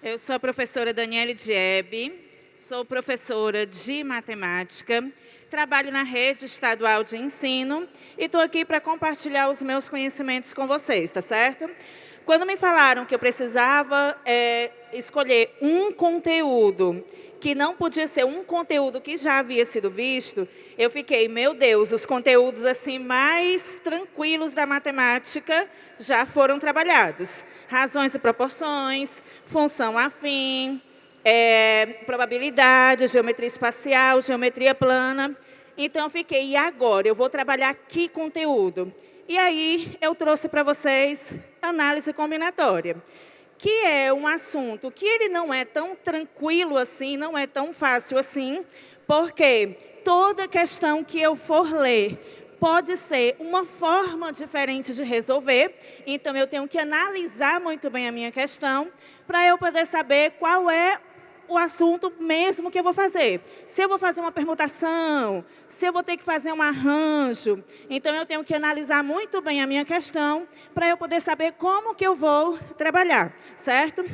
Eu sou a professora Daniele Diebe, sou professora de matemática, trabalho na rede estadual de ensino e estou aqui para compartilhar os meus conhecimentos com vocês, tá certo? Quando me falaram que eu precisava escolher um conteúdo que não podia ser um conteúdo que já havia sido visto, eu fiquei, meu Deus, os conteúdos assim mais tranquilos da matemática já foram trabalhados. Razões e proporções, função afim, probabilidade, geometria espacial, geometria plana. Então, eu fiquei, e agora? Eu vou trabalhar que conteúdo? E aí, eu trouxe para vocês análise combinatória, que é um assunto que ele não é tão tranquilo assim, não é tão fácil assim, porque toda questão que eu for ler pode ser uma forma diferente de resolver, então eu tenho que analisar muito bem a minha questão para eu poder saber qual é o assunto mesmo que eu vou fazer. Se eu vou fazer uma permutação, se eu vou ter que fazer um arranjo. Então, eu tenho que analisar muito bem a minha questão para eu poder saber como que eu vou trabalhar, certo?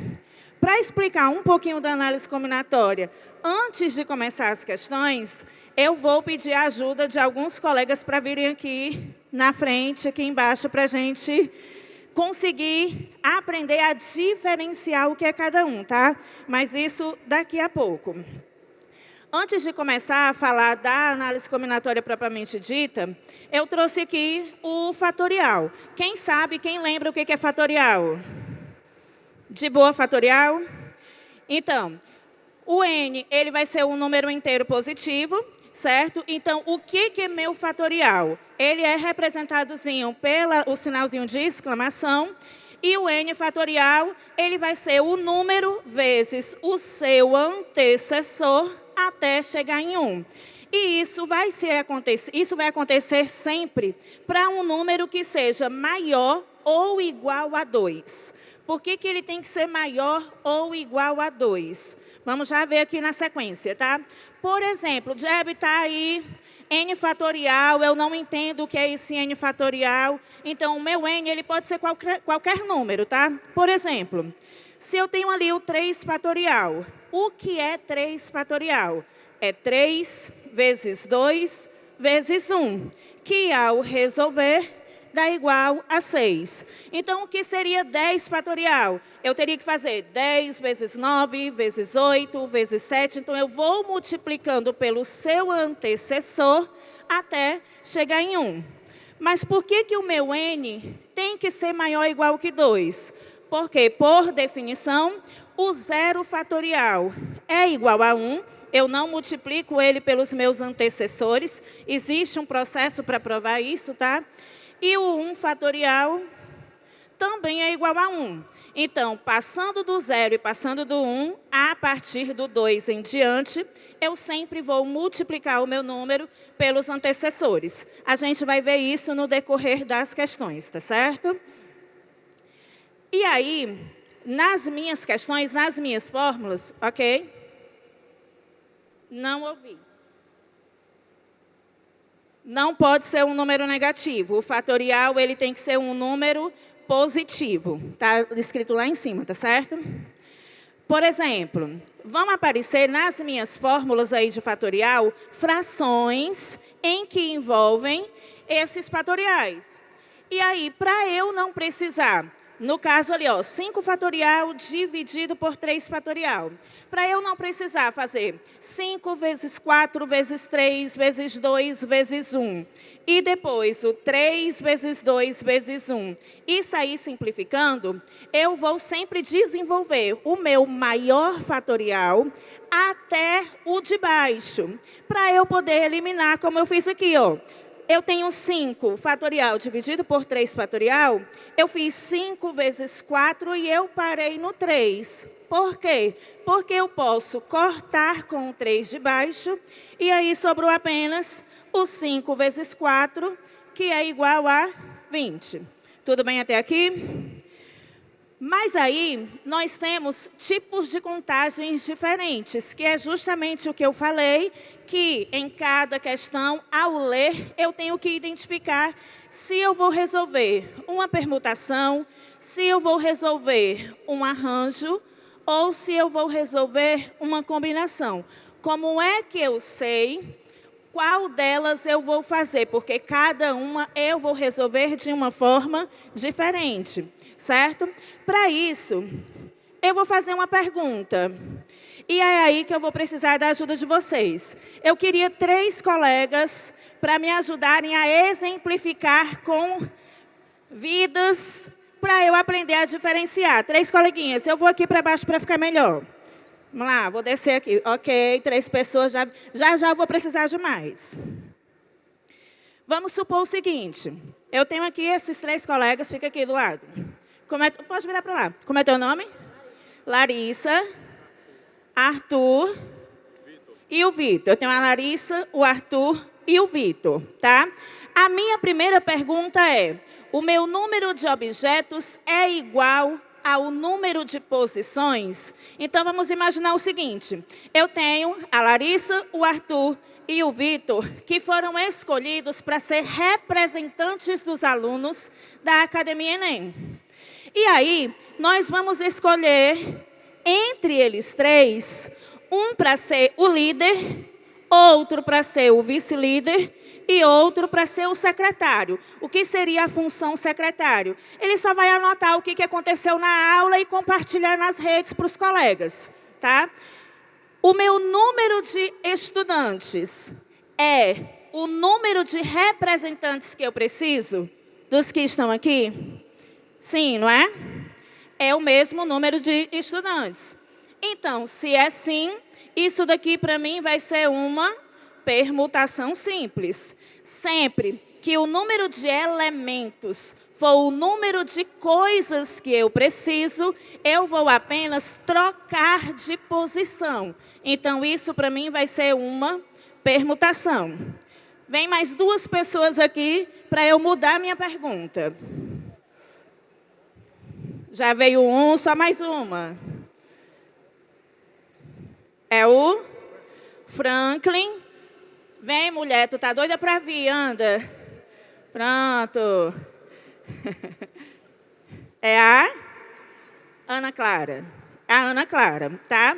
Para explicar um pouquinho da análise combinatória, antes de começar as questões, eu vou pedir a ajuda de alguns colegas para virem aqui na frente, aqui embaixo, para a gente conseguir aprender a diferenciar o que é cada um, tá? Mas isso daqui a pouco. Antes de começar a falar da análise combinatória propriamente dita, eu trouxe aqui o fatorial. Quem sabe, quem lembra o que é fatorial? De boa, fatorial? Então, o n ele vai ser um número inteiro positivo, certo? Então, o que é meu fatorial? Ele é representadozinho pelo sinalzinho de exclamação, e o n fatorial, ele vai ser o número vezes o seu antecessor até chegar em 1. E isso vai acontecer sempre para um número que seja maior ou igual a 2. Por que ele tem que ser maior ou igual a 2? Vamos já ver aqui na sequência, tá? Por exemplo, o Jeb está aí, n fatorial, eu não entendo o que é esse n fatorial. Então, o meu n ele pode ser qualquer número, tá? Por exemplo, se eu tenho ali o 3 fatorial, o que é 3 fatorial? É 3 vezes 2 vezes 1, que ao resolver dá igual a 6. Então, o que seria 10 fatorial? Eu teria que fazer 10 vezes 9, vezes 8, vezes 7. Então, eu vou multiplicando pelo seu antecessor até chegar em 1. Mas por que o meu n tem que ser maior ou igual que 2? Porque, por definição, o 0 fatorial é igual a 1. Eu não multiplico ele pelos meus antecessores. Existe um processo para provar isso, tá? E o 1 fatorial também é igual a 1. Então, passando do 0 e passando do 1, a partir do 2 em diante, eu sempre vou multiplicar o meu número pelos antecessores. A gente vai ver isso no decorrer das questões, tá certo? E aí, nas minhas questões, nas minhas fórmulas, ok? Não ouvi. Não pode ser um número negativo. O fatorial ele tem que ser um número positivo. Está escrito lá em cima, tá certo? Por exemplo, vão aparecer nas minhas fórmulas aí de fatorial frações em que envolvem esses fatoriais. E aí, para eu não precisar, no caso ali, 5 fatorial dividido por 3 fatorial. Para eu não precisar fazer 5 vezes 4 vezes 3 vezes 2 vezes 1. E depois o 3 vezes 2 vezes 1. E sair simplificando, eu vou sempre desenvolver o meu maior fatorial até o de baixo. Para eu poder eliminar, como eu fiz aqui, Eu tenho 5 fatorial dividido por 3 fatorial, eu fiz 5 vezes 4 e eu parei no 3. Por quê? Porque eu posso cortar com o 3 de baixo e aí sobrou apenas o 5 vezes 4, que é igual a 20. Tudo bem até aqui? Mas aí, nós temos tipos de contagens diferentes, que é justamente o que eu falei, que em cada questão, ao ler, eu tenho que identificar se eu vou resolver uma permutação, se eu vou resolver um arranjo, ou se eu vou resolver uma combinação. Como é que eu sei qual delas eu vou fazer? Porque cada uma eu vou resolver de uma forma diferente, certo? Para isso, eu vou fazer uma pergunta. E é aí que eu vou precisar da ajuda de vocês. Eu queria 3 colegas para me ajudarem a exemplificar com vidas, para eu aprender a diferenciar. 3 coleguinhas, eu vou aqui para baixo para ficar melhor. Vamos lá, vou descer aqui. Ok, 3 pessoas, já vou precisar de mais. Vamos supor o seguinte, eu tenho aqui esses 3 colegas, fica aqui do lado. Pode virar para lá. Como é teu nome? Larissa, Arthur e o Vitor. Eu tenho a Larissa, o Arthur e o Vitor, tá? A minha primeira pergunta é, o meu número de objetos é igual ao número de posições? Então, vamos imaginar o seguinte, eu tenho a Larissa, o Arthur e o Vitor, que foram escolhidos para ser representantes dos alunos da Academia Enem. E aí, nós vamos escolher, entre eles 3, um para ser o líder, outro para ser o vice-líder e outro para ser o secretário. O que seria a função secretário? Ele só vai anotar o que aconteceu na aula e compartilhar nas redes para os colegas, tá? O meu número de estudantes é o número de representantes que eu preciso dos que estão aqui? Sim, não é? É o mesmo número de estudantes. Então, se é sim, isso daqui para mim vai ser uma permutação simples. Sempre que o número de elementos for o número de coisas que eu preciso, eu vou apenas trocar de posição. Então, isso para mim vai ser uma permutação. Vem mais 2 pessoas aqui para eu mudar minha pergunta. Já veio um, só mais uma. É o Franklin. Vem, mulher, tu tá doida para vir, anda. Pronto. É a Ana Clara. A Ana Clara, tá?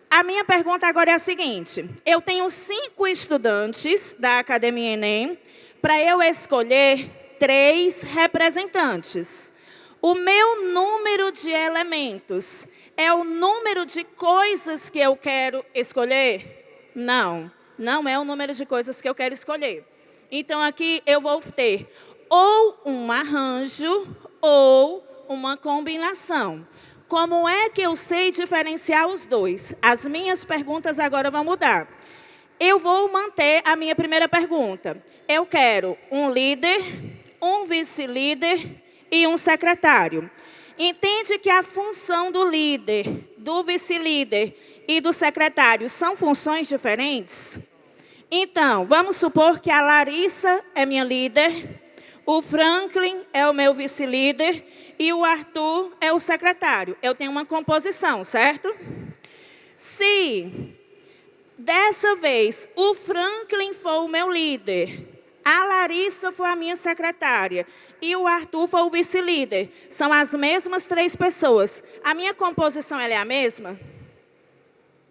A minha pergunta agora é a seguinte. Eu tenho 5 estudantes da Academia Enem para eu escolher 3 representantes. O meu número de elementos é o número de coisas que eu quero escolher? Não, não é o número de coisas que eu quero escolher. Então, aqui eu vou ter ou um arranjo ou uma combinação. Como é que eu sei diferenciar os dois? As minhas perguntas agora vão mudar. Eu vou manter a minha primeira pergunta. Eu quero um líder, um vice-líder e um secretário. Entende que a função do líder, do vice-líder e do secretário são funções diferentes? Então, vamos supor que a Larissa é minha líder, o Franklin é o meu vice-líder e o Arthur é o secretário. Eu tenho uma composição, certo? Se dessa vez o Franklin for o meu líder, a Larissa for a minha secretária e o Arthur for o vice-líder, são as mesmas 3 pessoas. A minha composição ela é a mesma?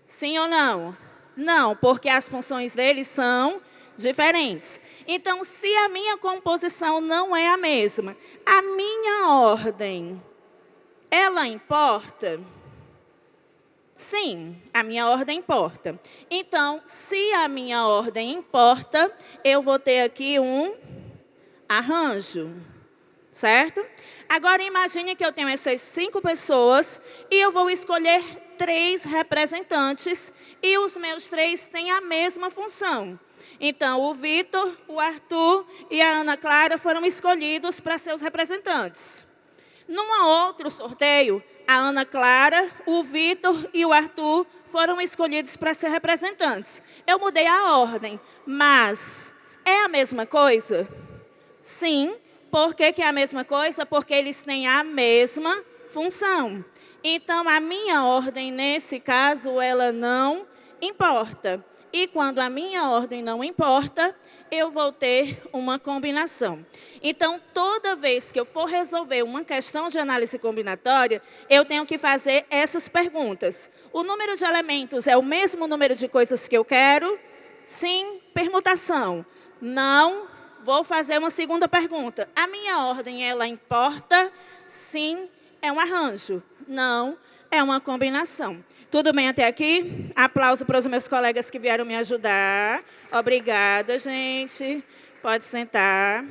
Sim ou não? Não, porque as funções deles são diferentes. Então, se a minha composição não é a mesma, a minha ordem, ela importa? Sim, a minha ordem importa. Então, se a minha ordem importa, eu vou ter aqui um arranjo, certo? Agora, imagine que eu tenho essas 5 pessoas e eu vou escolher 3 representantes e os meus 3 têm a mesma função. Então, o Vitor, o Arthur e a Ana Clara foram escolhidos para ser os representantes. Num outro sorteio, a Ana Clara, o Vitor e o Arthur foram escolhidos para ser representantes. Eu mudei a ordem, mas é a mesma coisa? Sim. Por que é a mesma coisa? Porque eles têm a mesma função. Então, a minha ordem, nesse caso, ela não importa. E quando a minha ordem não importa, eu vou ter uma combinação. Então, toda vez que eu for resolver uma questão de análise combinatória, eu tenho que fazer essas perguntas. O número de elementos é o mesmo número de coisas que eu quero? Sim. Permutação? Não. Vou fazer uma segunda pergunta. A minha ordem, ela importa? Sim. É um arranjo? Não. É uma combinação. Tudo bem até aqui? Aplauso para os meus colegas que vieram me ajudar. Obrigada, gente. Pode sentar.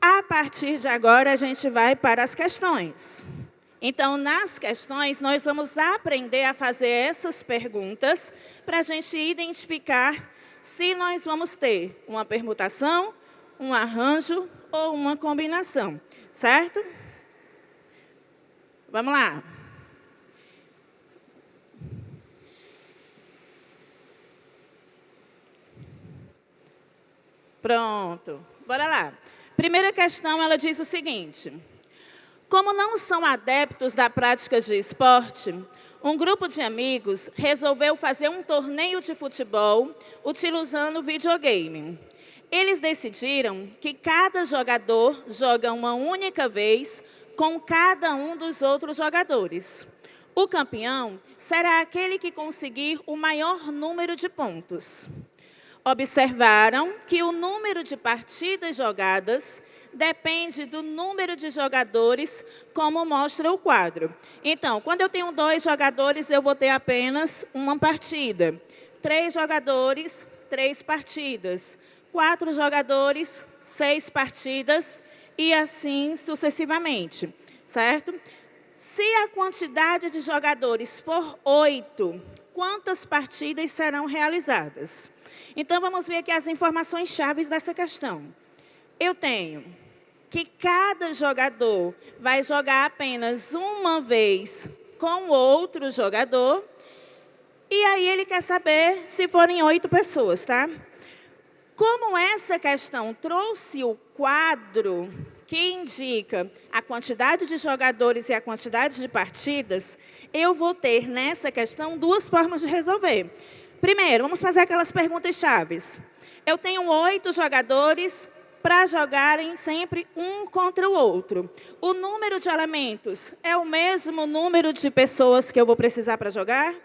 A partir de agora, a gente vai para as questões. Então, nas questões, nós vamos aprender a fazer essas perguntas para a gente identificar se nós vamos ter uma permutação, um arranjo ou uma combinação, certo? Vamos lá. Pronto, bora lá. Primeira questão, ela diz o seguinte: como não são adeptos da prática de esporte, um grupo de amigos resolveu fazer um torneio de futebol utilizando videogame. Eles decidiram que cada jogador joga uma única vez com cada um dos outros jogadores. O campeão será aquele que conseguir o maior número de pontos. Observaram que o número de partidas jogadas depende do número de jogadores, como mostra o quadro. Então, quando eu tenho 2 jogadores, eu vou ter apenas uma partida. 3 jogadores, 3 partidas. 4 jogadores, 6 partidas, e assim sucessivamente, certo? Se a quantidade de jogadores for 8, quantas partidas serão realizadas? Então, vamos ver aqui as informações chaves dessa questão. Eu tenho que cada jogador vai jogar apenas uma vez com outro jogador, e aí ele quer saber se forem 8 pessoas, tá? Como essa questão trouxe o quadro que indica a quantidade de jogadores e a quantidade de partidas, eu vou ter nessa questão 2 formas de resolver. Primeiro, vamos fazer aquelas perguntas chaves. Eu tenho 8 jogadores para jogarem sempre um contra o outro. O número de elementos é o mesmo número de pessoas que eu vou precisar para jogar?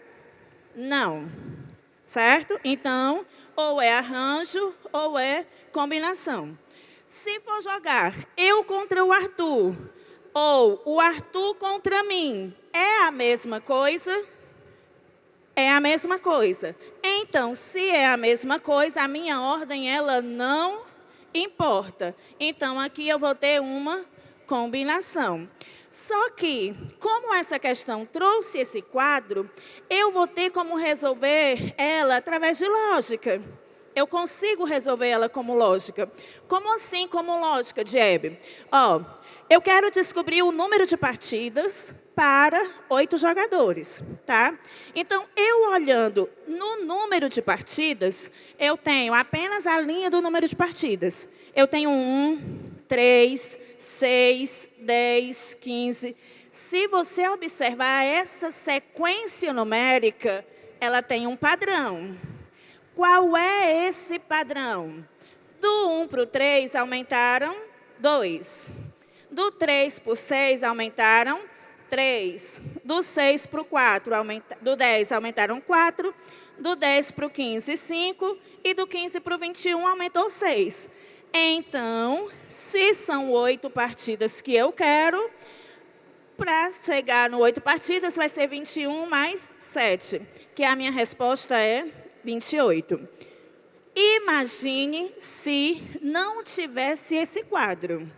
Não. Certo? Então, ou é arranjo ou é combinação. Se for jogar eu contra o Arthur ou o Arthur contra mim, é a mesma coisa? É a mesma coisa. Então, se é a mesma coisa, a minha ordem, ela não importa. Então, aqui eu vou ter uma combinação. Só que, como essa questão trouxe esse quadro, eu vou ter como resolver ela através de lógica. Eu consigo resolver ela como lógica. Como assim como lógica, Diebe? Eu quero descobrir o número de partidas para 8 jogadores, tá? Então, eu olhando no número de partidas, eu tenho apenas a linha do número de partidas. Eu tenho 1, 3, 6, 10, 15. Se você observar essa sequência numérica, ela tem um padrão. Qual é esse padrão? Do 1 para o 3 aumentaram 2. Do 3 para o 6 aumentaram 3. Do 6 para o 4, do 10 aumentaram 4. Do 10 para o 15, 5. E do 15 para o 21 aumentou 6. Então, se são 8 partidas que eu quero, para chegar no 8 partidas vai ser 21 mais 7, que a minha resposta é 28. Imagine se não tivesse esse quadro,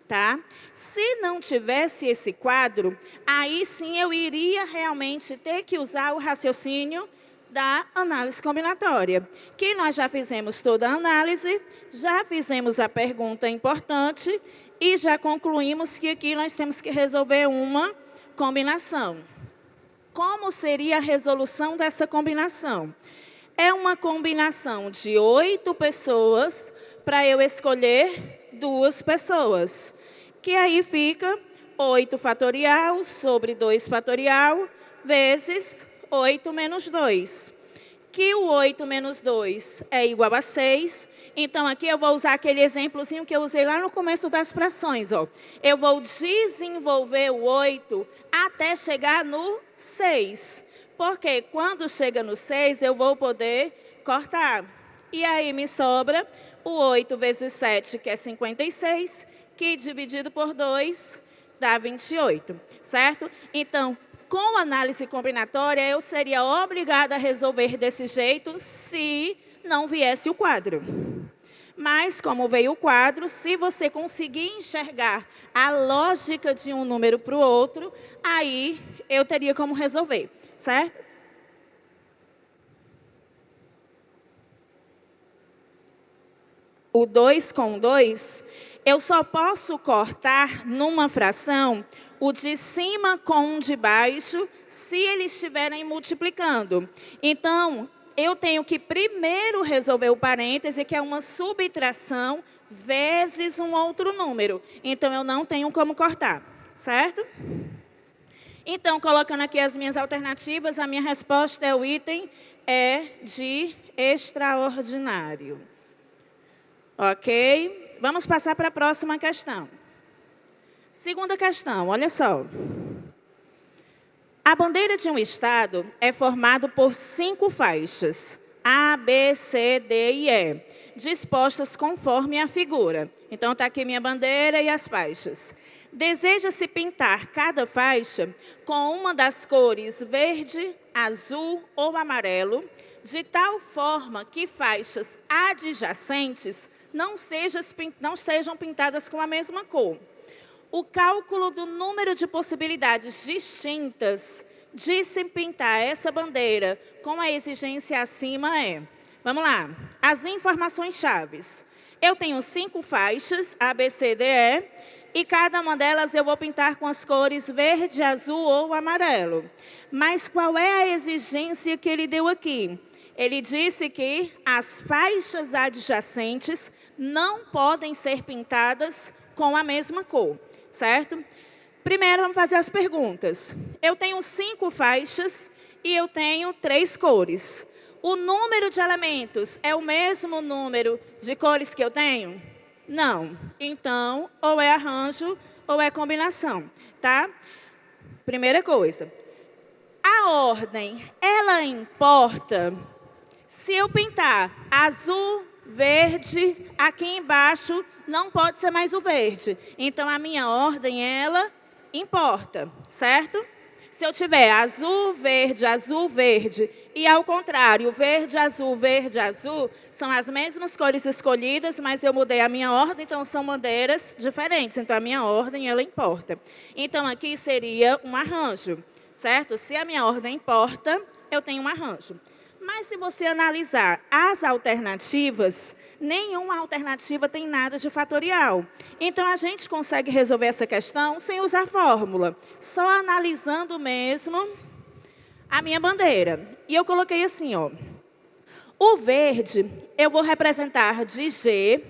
tá? Se não tivesse esse quadro, aí sim eu iria realmente ter que usar o raciocínio da análise combinatória, que nós já fizemos toda a análise, já fizemos a pergunta importante e já concluímos que aqui nós temos que resolver uma combinação. Como seria a resolução dessa combinação? É uma combinação de 8 pessoas para eu escolher 2 pessoas, que aí fica 8 fatorial sobre 2 fatorial vezes 8 menos 2. que o 8 menos 2 é igual a 6. Então, aqui eu vou usar aquele exemplozinho que eu usei lá no começo das frações. Ó. Eu vou desenvolver o 8 até chegar no 6. Porque quando chega no 6, eu vou poder cortar. E aí me sobra o 8 vezes 7, que é 56, que dividido por 2 dá 28, certo? Então, com análise combinatória, eu seria obrigada a resolver desse jeito se não viesse o quadro. Mas, como veio o quadro, se você conseguir enxergar a lógica de um número para o outro, aí eu teria como resolver, certo? O 2 com 2, eu só posso cortar numa fração o de cima com o de baixo, se eles estiverem multiplicando. Então, eu tenho que primeiro resolver o parêntese, que é uma subtração vezes um outro número. Então, eu não tenho como cortar, certo? Então, colocando aqui as minhas alternativas, a minha resposta é o item de extraordinário. Ok? Vamos passar para a próxima questão. Segunda questão, olha só. A bandeira de um estado é formada por 5 faixas, A, B, C, D e E, dispostas conforme a figura. Então, está aqui minha bandeira e as faixas. Deseja-se pintar cada faixa com uma das cores verde, azul ou amarelo, de tal forma que faixas adjacentes não sejam pintadas com a mesma cor. O cálculo do número de possibilidades distintas de se pintar essa bandeira com a exigência acima é... Vamos lá. As informações chaves. Eu tenho 5 faixas, A, B, C, D, E, e cada uma delas eu vou pintar com as cores verde, azul ou amarelo. Mas qual é a exigência que ele deu aqui? Ele disse que as faixas adjacentes não podem ser pintadas com a mesma cor, certo? Primeiro, vamos fazer as perguntas. Eu tenho 5 faixas e eu tenho 3 cores. O número de elementos é o mesmo número de cores que eu tenho? Não. Então, ou é arranjo ou é combinação, tá? Primeira coisa. A ordem, ela importa? Se eu pintar azul, verde, aqui embaixo não pode ser mais o verde. Então, a minha ordem, ela importa, certo? Se eu tiver azul, verde, e ao contrário, verde, azul, são as mesmas cores escolhidas, mas eu mudei a minha ordem, então são bandeiras diferentes. Então, a minha ordem, ela importa. Então, aqui seria um arranjo, certo? Se a minha ordem importa, eu tenho um arranjo. Mas se você analisar as alternativas, nenhuma alternativa tem nada de fatorial. Então, a gente consegue resolver essa questão sem usar fórmula, só analisando mesmo a minha bandeira. E eu coloquei assim, ó. O verde, eu vou representar de G.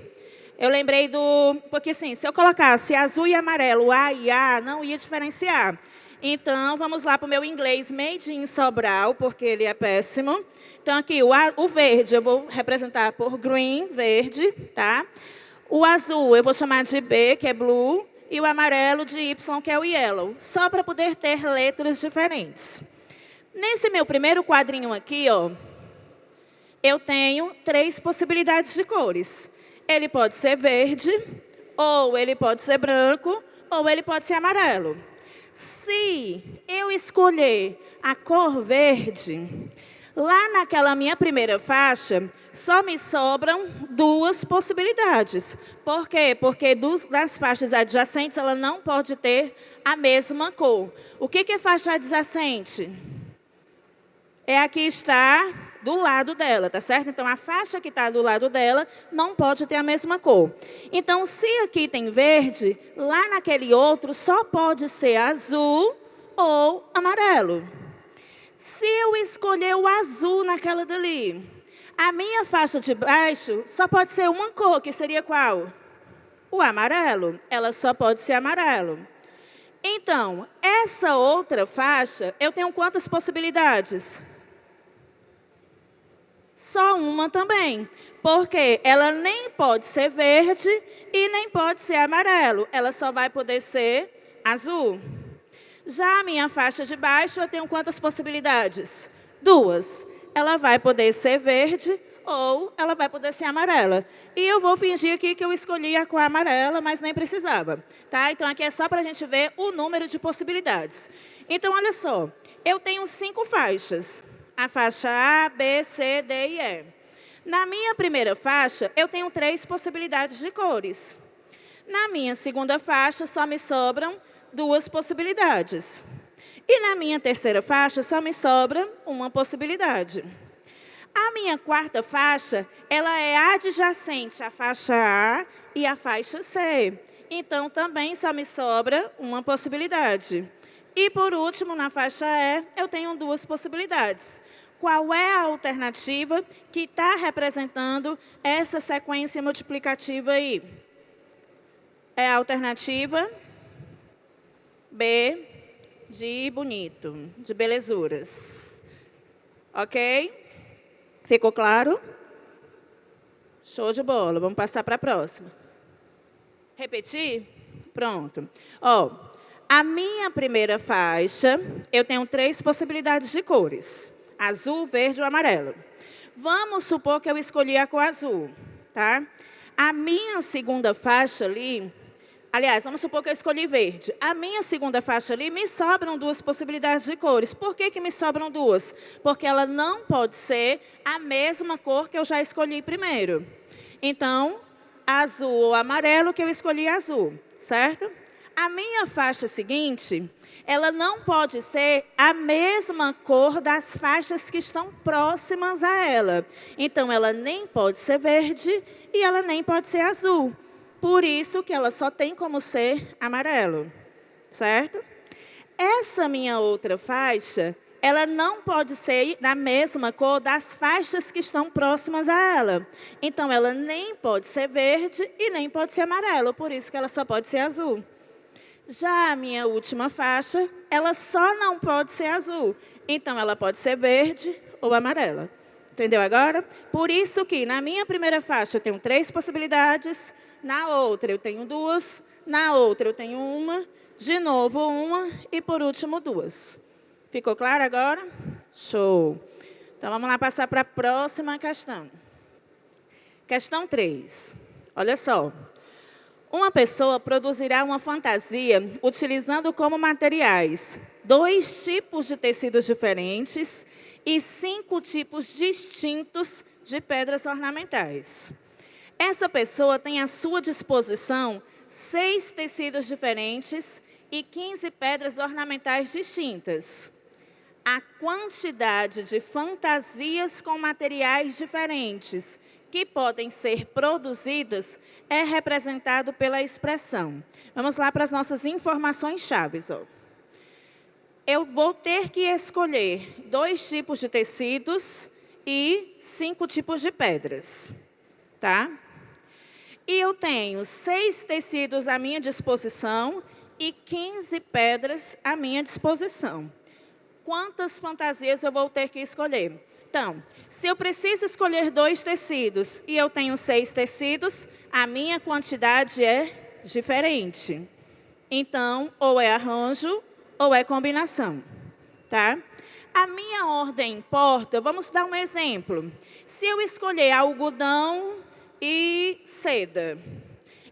Eu lembrei do... Porque, assim, se eu colocasse azul e amarelo, A e A, não ia diferenciar. Então, vamos lá para o meu inglês made in Sobral, porque ele é péssimo. Então, aqui, o verde eu vou representar por green, verde, tá? O azul eu vou chamar de B, que é blue, e o amarelo de Y, que é o yellow, só para poder ter letras diferentes. Nesse meu primeiro quadrinho aqui, ó, eu tenho 3 possibilidades de cores. Ele pode ser verde, ou ele pode ser branco, ou ele pode ser amarelo. Se eu escolher a cor verde, lá naquela minha primeira faixa, só me sobram 2 possibilidades. Por quê? Porque das faixas adjacentes, ela não pode ter a mesma cor. O que é faixa adjacente? É a que está do lado dela, tá certo? Então, a faixa que está do lado dela não pode ter a mesma cor. Então, se aqui tem verde, lá naquele outro só pode ser azul ou amarelo. Se eu escolher o azul naquela dali, a minha faixa de baixo só pode ser uma cor, que seria qual? O amarelo. Ela só pode ser amarelo. Então, essa outra faixa, eu tenho quantas possibilidades? Só uma também, porque ela nem pode ser verde e nem pode ser amarelo. Ela só vai poder ser azul. Já a minha faixa de baixo, eu tenho quantas possibilidades? 2. Ela vai poder ser verde ou ela vai poder ser amarela. E eu vou fingir aqui que eu escolhi a cor amarela, mas nem precisava. Tá? Então, aqui é só para a gente ver o número de possibilidades. Então, olha só. Eu tenho 5 faixas. A faixa A, B, C, D e E. Na minha primeira faixa, eu tenho 3 possibilidades de cores. Na minha segunda faixa, só me sobram 2 possibilidades. E na minha terceira faixa, só me sobra uma possibilidade. A minha quarta faixa, ela é adjacente à faixa A e à faixa C. Então, também só me sobra uma possibilidade. E, por último, na faixa E, eu tenho 2 possibilidades. Qual é a alternativa que está representando essa sequência multiplicativa aí? É a alternativa B, de bonito, de belezuras. Ok? Ficou claro? Show de bola. Vamos passar para a próxima. Repetir? Pronto. Ó, a minha primeira faixa, eu tenho 3 possibilidades de cores. Azul, verde ou amarelo. Vamos supor que eu escolhi a cor azul, tá? A minha segunda faixa ali, aliás, vamos supor que eu escolhi verde. A minha segunda faixa ali, me sobram 2 possibilidades de cores. Por que me sobram 2? Porque ela não pode ser a mesma cor que eu já escolhi primeiro. Então, azul ou amarelo, que eu escolhi azul, certo? A minha faixa seguinte, ela não pode ser a mesma cor das faixas que estão próximas a ela. Então, ela nem pode ser verde e ela nem pode ser azul. Por isso que ela só tem como ser amarelo, certo? Essa minha outra faixa, ela não pode ser da mesma cor das faixas que estão próximas a ela. Então, ela nem pode ser verde e nem pode ser amarelo, por isso que ela só pode ser azul. Já a minha última faixa, ela só não pode ser azul. Então, ela pode ser verde ou amarela. Entendeu agora? Por isso que na minha primeira faixa eu tenho 3 possibilidades, na outra eu tenho 2, na outra eu tenho 1, de novo 1 e por último 2. Ficou claro agora? Show! Então, vamos lá passar para a próxima questão. Questão 3. Olha só. Uma pessoa produzirá uma fantasia utilizando como materiais 2 tipos de tecidos diferentes e 5 tipos distintos de pedras ornamentais. Essa pessoa tem à sua disposição 6 tecidos diferentes e 15 pedras ornamentais distintas. A quantidade de fantasias com materiais diferentes que podem ser produzidas é representado pela expressão. Vamos lá para as nossas informações chaves. Ó. Eu vou ter que escolher 2 tipos de tecidos e 5 tipos de pedras. Tá? E eu tenho 6 tecidos à minha disposição e 15 pedras à minha disposição. Quantas fantasias eu vou ter que escolher? Então, se eu preciso escolher 2 tecidos e eu tenho 6 tecidos, a minha quantidade é diferente. Então, ou é arranjo ou é combinação. Tá? A minha ordem importa. Vamos dar um exemplo. Se eu escolher algodão e seda,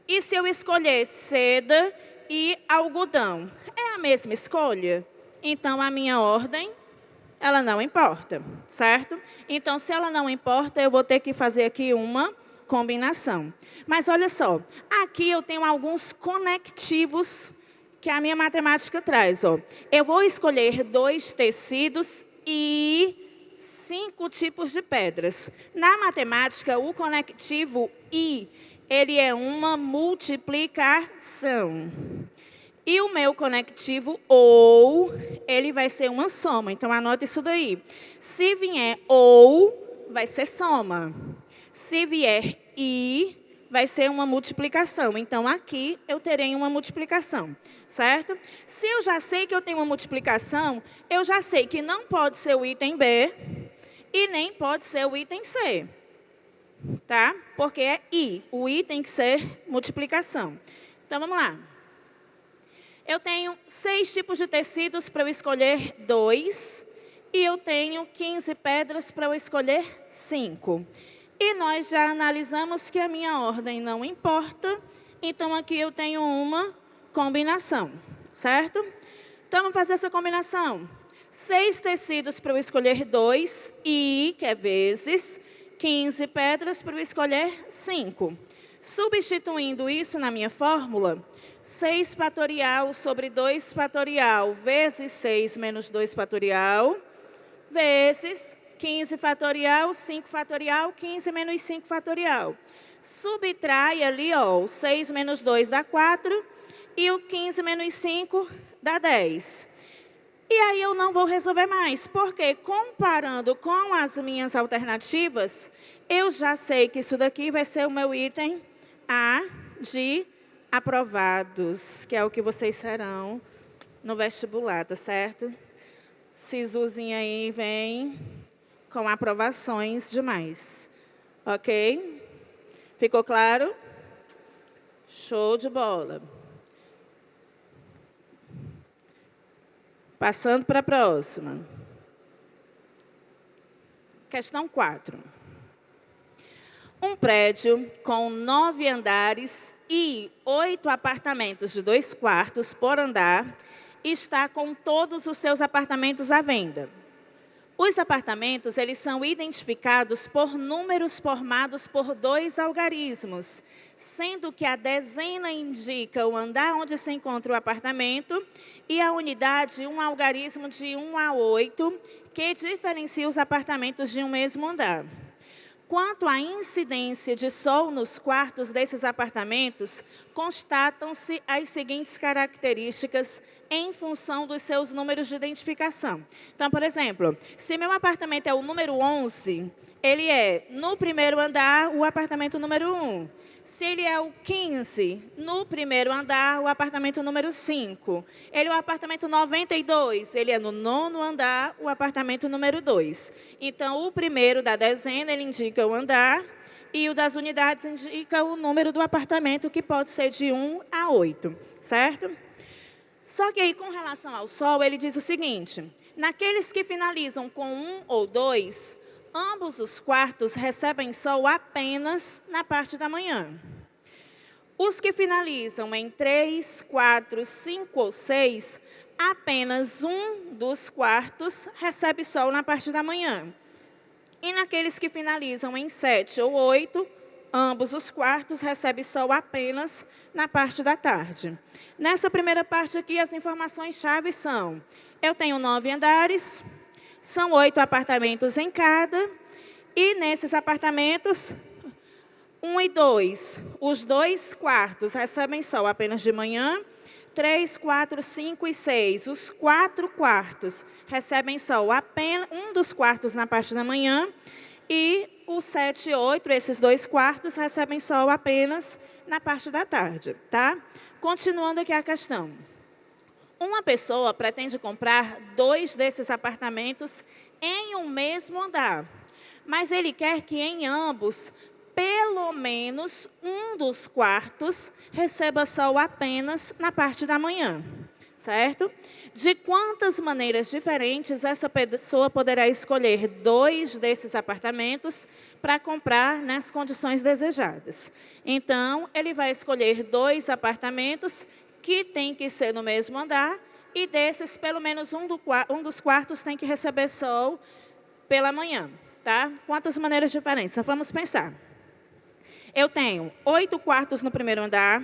e se eu escolher seda e algodão, é a mesma escolha? Então, a minha ordem, ela não importa, certo? Então, se ela não importa, eu vou ter que fazer aqui uma combinação. Mas, olha só, aqui eu tenho alguns conectivos que a minha matemática traz. Ó. Eu vou escolher 2 tecidos e 5 tipos de pedras. Na matemática, o conectivo "e", ele é uma multiplicação. E o meu conectivo "ou", ele vai ser uma soma. Então, anota isso daí. Se vier "ou", vai ser soma. Se vier "e", vai ser uma multiplicação. Então, aqui eu terei uma multiplicação, certo? Se eu já sei que eu tenho uma multiplicação, eu já sei que não pode ser o item B E nem pode ser o item C, tá? Porque é I. O I tem que ser multiplicação. Então, vamos lá. Eu tenho 6 tipos de tecidos para eu escolher 2. E eu tenho 15 pedras para eu escolher 5. E nós já analisamos que a minha ordem não importa. Então, aqui eu tenho uma combinação, certo? Então, vamos fazer essa combinação. 6 tecidos para eu escolher 2. E, que é vezes, 15 pedras para eu escolher 5. Substituindo isso na minha fórmula, 6 fatorial sobre 2 fatorial vezes 6 menos 2 fatorial, vezes 15 fatorial, 5 fatorial, 15 menos 5 fatorial. Subtrai ali, ó, o 6 menos 2 dá 4 e o 15 menos 5 dá 10. E aí eu não vou resolver mais, porque comparando com as minhas alternativas, eu já sei que isso daqui vai ser o meu item A de aprovados, que é o que vocês serão no vestibular, tá certo? Sisuzinho aí vem com aprovações demais, ok? Ficou claro? Show de bola. Passando para a próxima. Questão 4. Um prédio com 9 andares e 8 apartamentos de 2 quartos por andar está com todos os seus apartamentos à venda. Os apartamentos, eles são identificados por números formados por 2 algarismos, sendo que a dezena indica o andar onde se encontra o apartamento e a unidade um algarismo de 1 a 8, que diferencia os apartamentos de um mesmo andar. Quanto à incidência de sol nos quartos desses apartamentos, constatam-se as seguintes características em função dos seus números de identificação. Então, por exemplo, se meu apartamento é o número 11, ele é, no primeiro andar, o apartamento número 1. Se ele é o 15, no primeiro andar, o apartamento número 5. Ele é o apartamento 92, ele é no 9º andar, o apartamento número 2. Então, o primeiro da dezena, ele indica o andar, e o das unidades indica o número do apartamento, que pode ser de 1 a 8, certo? Só que aí, com relação ao sol, ele diz o seguinte: naqueles que finalizam com 1 ou 2, ambos os quartos recebem sol apenas na parte da manhã. Os que finalizam em 3, 4, 5 ou 6, apenas um dos quartos recebe sol na parte da manhã. E naqueles que finalizam em 7 ou 8, ambos os quartos recebem sol apenas na parte da tarde. Nessa primeira parte aqui, as informações-chave são: eu tenho 9 andares, são 8 apartamentos em cada, e nesses apartamentos, 1 e 2, os 2 quartos recebem sol apenas de manhã, 3, 4, 5 e 6, os 4 quartos recebem sol apenas, um dos quartos na parte da manhã, e os 7 e 8, esses 2 quartos, recebem sol apenas na parte da tarde, tá? Continuando aqui a questão. Uma pessoa pretende comprar 2 desses apartamentos em um mesmo andar, mas ele quer que em ambos, pelo menos um dos quartos receba sol apenas na parte da manhã, certo? De quantas maneiras diferentes essa pessoa poderá escolher 2 desses apartamentos para comprar nas condições desejadas? Então, ele vai escolher 2 apartamentos que tem que ser no mesmo andar, e desses, pelo menos um dos quartos tem que receber sol pela manhã, tá? Quantas maneiras diferentes? Então, vamos pensar. Eu tenho 8 quartos no primeiro andar,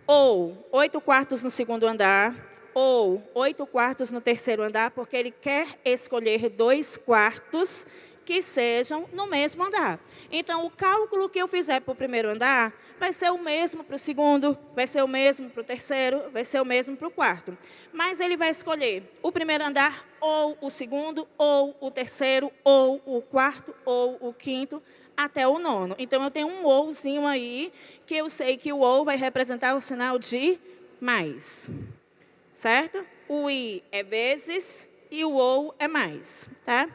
ou 8 quartos no segundo andar, ou 8 quartos no terceiro andar, porque ele quer escolher 2 quartos que sejam no mesmo andar. Então, o cálculo que eu fizer para o primeiro andar vai ser o mesmo para o segundo, vai ser o mesmo para o terceiro, vai ser o mesmo para o quarto. Mas ele vai escolher o primeiro andar, ou o segundo, ou o terceiro, ou o quarto, ou o quinto, até o 9º. Então, eu tenho um ouzinho aí, que eu sei que o ou vai representar o sinal de mais, certo? O i é vezes e o ou é mais, tá?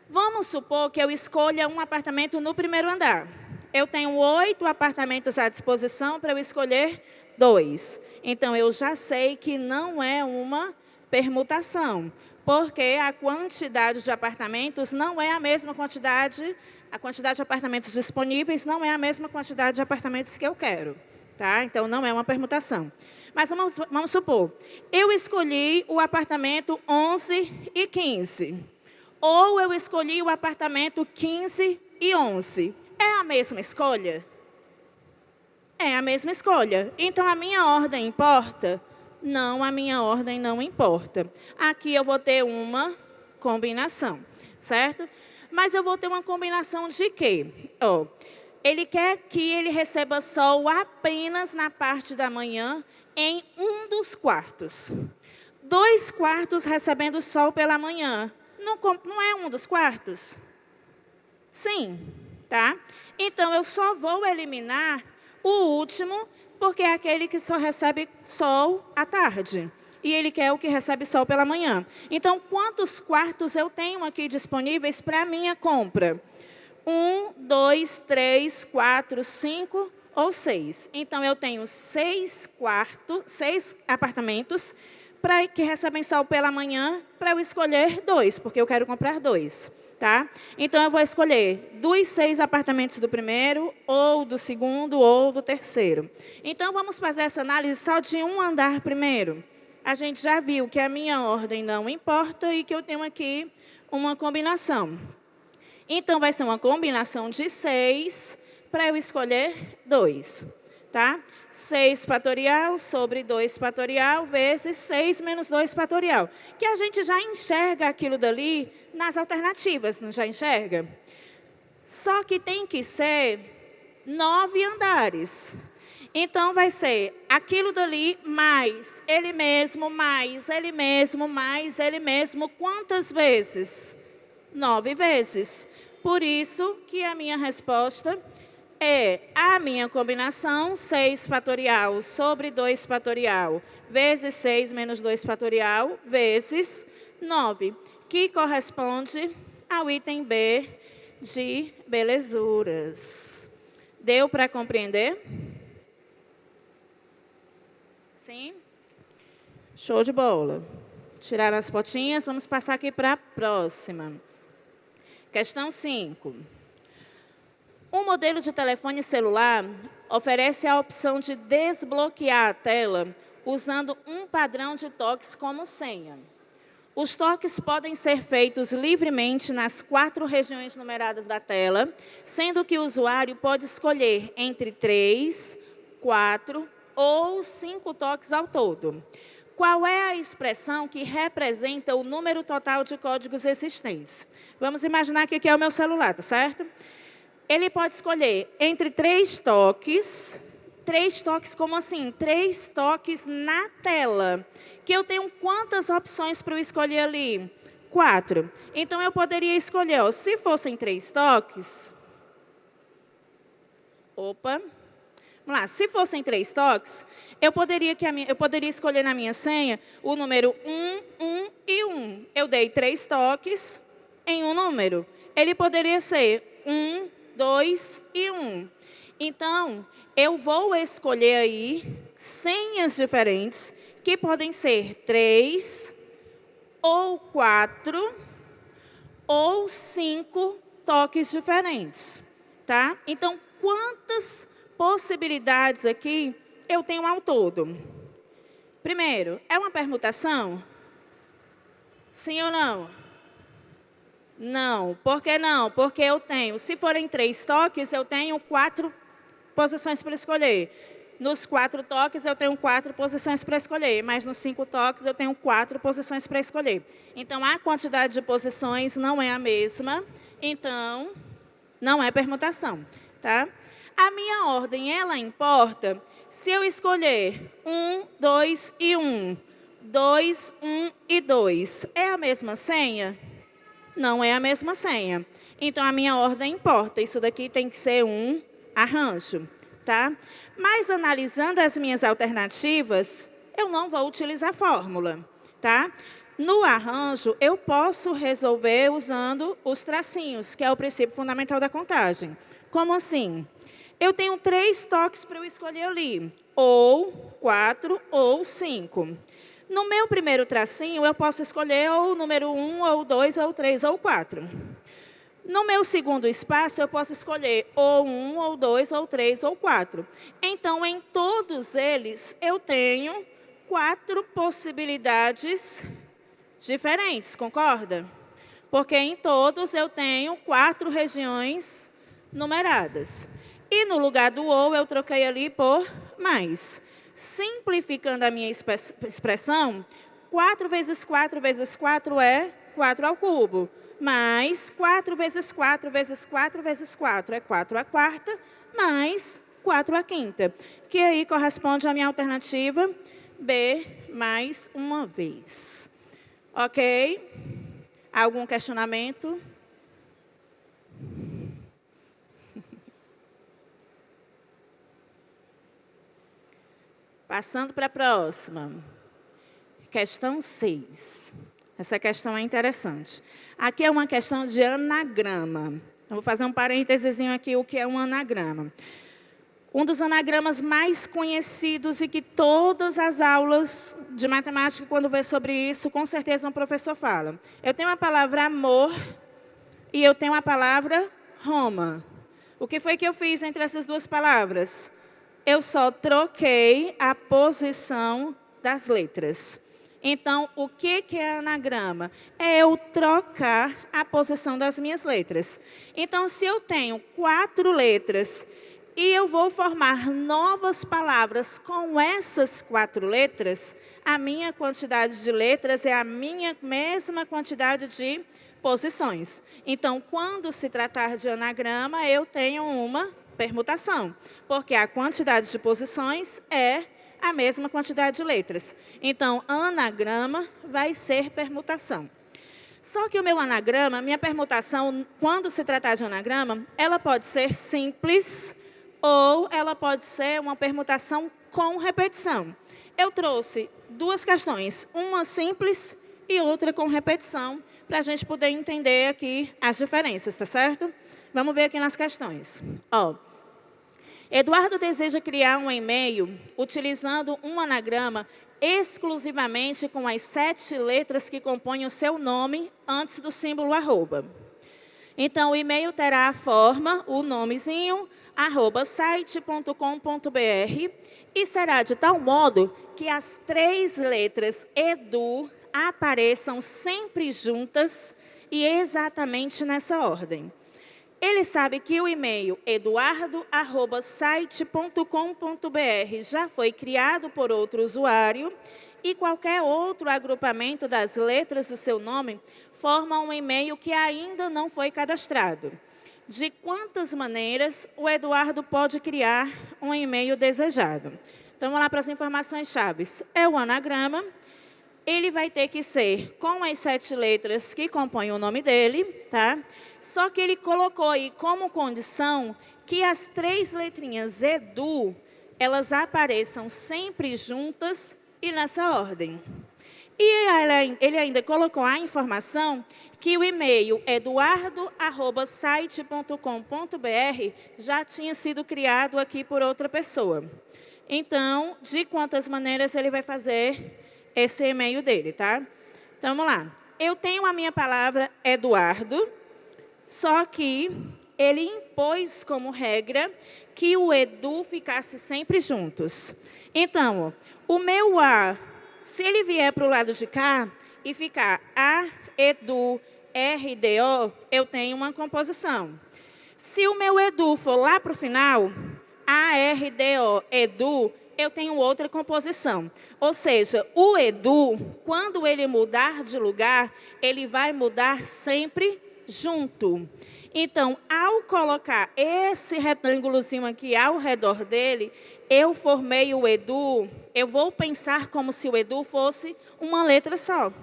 Vamos supor que eu escolha um apartamento no primeiro andar. Eu tenho 8 apartamentos à disposição para eu escolher 2. Então, eu já sei que não é uma permutação, porque a quantidade de apartamentos não é a mesma quantidade, a quantidade de apartamentos disponíveis não é a mesma quantidade de apartamentos que eu quero. Tá? Então, não é uma permutação. Mas vamos supor, eu escolhi o apartamento 11 e 15. Ou eu escolhi o apartamento 15 e 11. É a mesma escolha? É a mesma escolha. Então, a minha ordem importa? Não, a minha ordem não importa. Aqui eu vou ter uma combinação, certo? Mas eu vou ter uma combinação de quê? Ele quer que ele receba sol apenas na parte da manhã, em um dos quartos. 2 quartos recebendo sol pela manhã. Não é um dos quartos? Sim, tá? Então, eu só vou eliminar o último, porque é aquele que só recebe sol à tarde. E ele quer o que recebe sol pela manhã. Então, quantos quartos eu tenho aqui disponíveis para a minha compra? 1, 2, 3, 4, 5 ou 6. Então, eu tenho 6 apartamentos que recebem sol pela manhã, para eu escolher 2, porque eu quero comprar 2. Tá? Então, eu vou escolher dos 6 apartamentos do primeiro, ou do segundo, ou do terceiro. Então, vamos fazer essa análise só de um andar primeiro. A gente já viu que a minha ordem não importa e que eu tenho aqui uma combinação. Então, vai ser uma combinação de 6 para eu escolher 2. Tá? 6 fatorial sobre 2 fatorial vezes 6 menos 2 fatorial. Que a gente já enxerga aquilo dali nas alternativas, não já enxerga? Só que tem que ser 9 andares. Então, vai ser aquilo dali mais ele mesmo, mais ele mesmo, mais ele mesmo. Quantas vezes? 9 vezes. Por isso que a minha resposta é a minha combinação 6 fatorial sobre 2 fatorial vezes 6 menos 2 fatorial vezes 9, que corresponde ao item B de belezuras. Deu para compreender? Sim? Show de bola. Tiraram as fotinhas, vamos passar aqui para a próxima. Questão 5. Um modelo de telefone celular oferece a opção de desbloquear a tela usando um padrão de toques como senha. Os toques podem ser feitos livremente nas 4 regiões numeradas da tela, sendo que o usuário pode escolher entre 3, 4 ou 5 toques ao todo. Qual é a expressão que representa o número total de códigos existentes? Vamos imaginar que aqui é o meu celular, tá certo? Ele pode escolher entre 3 toques. 3 toques, como assim? 3 toques na tela. Que eu tenho quantas opções para eu escolher ali? 4. Então, eu poderia escolher, se fossem 3 toques... Opa! Vamos lá, se fossem 3 toques, eu poderia escolher na minha senha o número 1, 1 e 1. Eu dei 3 toques em um número. Ele poderia ser 1, 2 e 1. Então, eu vou escolher aí senhas diferentes, que podem ser 3, ou 4, ou 5 toques diferentes. Tá? Então, quantas possibilidades aqui eu tenho ao todo? Primeiro, é uma permutação? Sim ou não? Não. Por que não? Porque eu tenho, se forem 3 toques, eu tenho 4 posições para escolher. Nos 4 toques, eu tenho 4 posições para escolher, mas nos 5 toques, eu tenho 4 posições para escolher. Então, a quantidade de posições não é a mesma, então, não é permutação. Tá? A minha ordem, ela importa se eu escolher 1, 2 e 1, 2, 1 e 2. É a mesma senha? Não é a mesma senha. Então, a minha ordem importa. Isso daqui tem que ser um arranjo. Tá? Mas, analisando as minhas alternativas, eu não vou utilizar fórmula. Tá? No arranjo, eu posso resolver usando os tracinhos, que é o princípio fundamental da contagem. Como assim? Eu tenho 3 toques para eu escolher ali, ou 4 ou 5. No meu primeiro tracinho, eu posso escolher ou o número 1, ou 2, ou 3, ou 4. No meu segundo espaço, eu posso escolher ou 1, ou 2, ou 3, ou 4. Então, em todos eles, eu tenho 4 possibilidades diferentes, concorda? Porque em todos eu tenho 4 regiões numeradas. E no lugar do ou, eu troquei ali por mais. Simplificando a minha expressão, 4 vezes 4 vezes 4 é 4 ao cubo. Mais 4 vezes 4 vezes 4 vezes 4 é 4 à quarta, mais 4 à quinta. Que aí corresponde à minha alternativa B mais uma vez. Ok? Algum questionamento? Passando para a próxima. Questão 6. Essa questão é interessante. Aqui é uma questão de anagrama. Eu vou fazer um parênteses aqui, o que é um anagrama. Um dos anagramas mais conhecidos e que todas as aulas de matemática, quando vê sobre isso, com certeza um professor fala. Eu tenho a palavra amor e eu tenho a palavra Roma. O que foi que eu fiz entre essas duas palavras? Eu só troquei a posição das letras. Então, o que é anagrama? É eu trocar a posição das minhas letras. Então, se eu tenho 4 letras e eu vou formar novas palavras com essas 4 letras, a minha quantidade de letras é a minha mesma quantidade de posições. Então, quando se tratar de anagrama, eu tenho uma permutação, porque a quantidade de posições é a mesma quantidade de letras. Então, anagrama vai ser permutação. Só que o meu anagrama, minha permutação, quando se tratar de anagrama, ela pode ser simples ou ela pode ser uma permutação com repetição. Eu trouxe 2 questões, uma simples e outra com repetição, para a gente poder entender aqui as diferenças, tá certo? Vamos ver aqui nas questões. Eduardo deseja criar um e-mail utilizando um anagrama exclusivamente com as 7 letras que compõem o seu nome antes do símbolo arroba. Então, o e-mail terá a forma, o nomezinho, @site.com.br, e será de tal modo que as 3 letras Edu apareçam sempre juntas e exatamente nessa ordem. Ele sabe que o e-mail eduardo@site.com.br já foi criado por outro usuário e qualquer outro agrupamento das letras do seu nome forma um e-mail que ainda não foi cadastrado. De quantas maneiras o Eduardo pode criar um e-mail desejado? Então, vamos lá para as informações chaves. É o anagrama. Ele vai ter que ser com as 7 letras que compõem o nome dele, tá? Só que ele colocou aí como condição que as 3 letrinhas Edu, elas apareçam sempre juntas e nessa ordem. E ele ainda colocou a informação que o e-mail eduardo@site.com.br já tinha sido criado aqui por outra pessoa. Então, de quantas maneiras ele vai fazer esse e-mail dele, tá? Então, vamos lá. Eu tenho a minha palavra Eduardo, só que ele impôs como regra que o Edu ficasse sempre juntos. Então, o meu A, se ele vier para o lado de cá e ficar A, Edu, RDO, eu tenho uma composição. Se o meu Edu for lá para o final, ARDO, Edu, eu tenho outra composição. Ou seja, o Edu, quando ele mudar de lugar, ele vai mudar sempre junto. Então, ao colocar esse retângulozinho aqui ao redor dele, eu formei o Edu, eu vou pensar como se o Edu fosse uma letra só.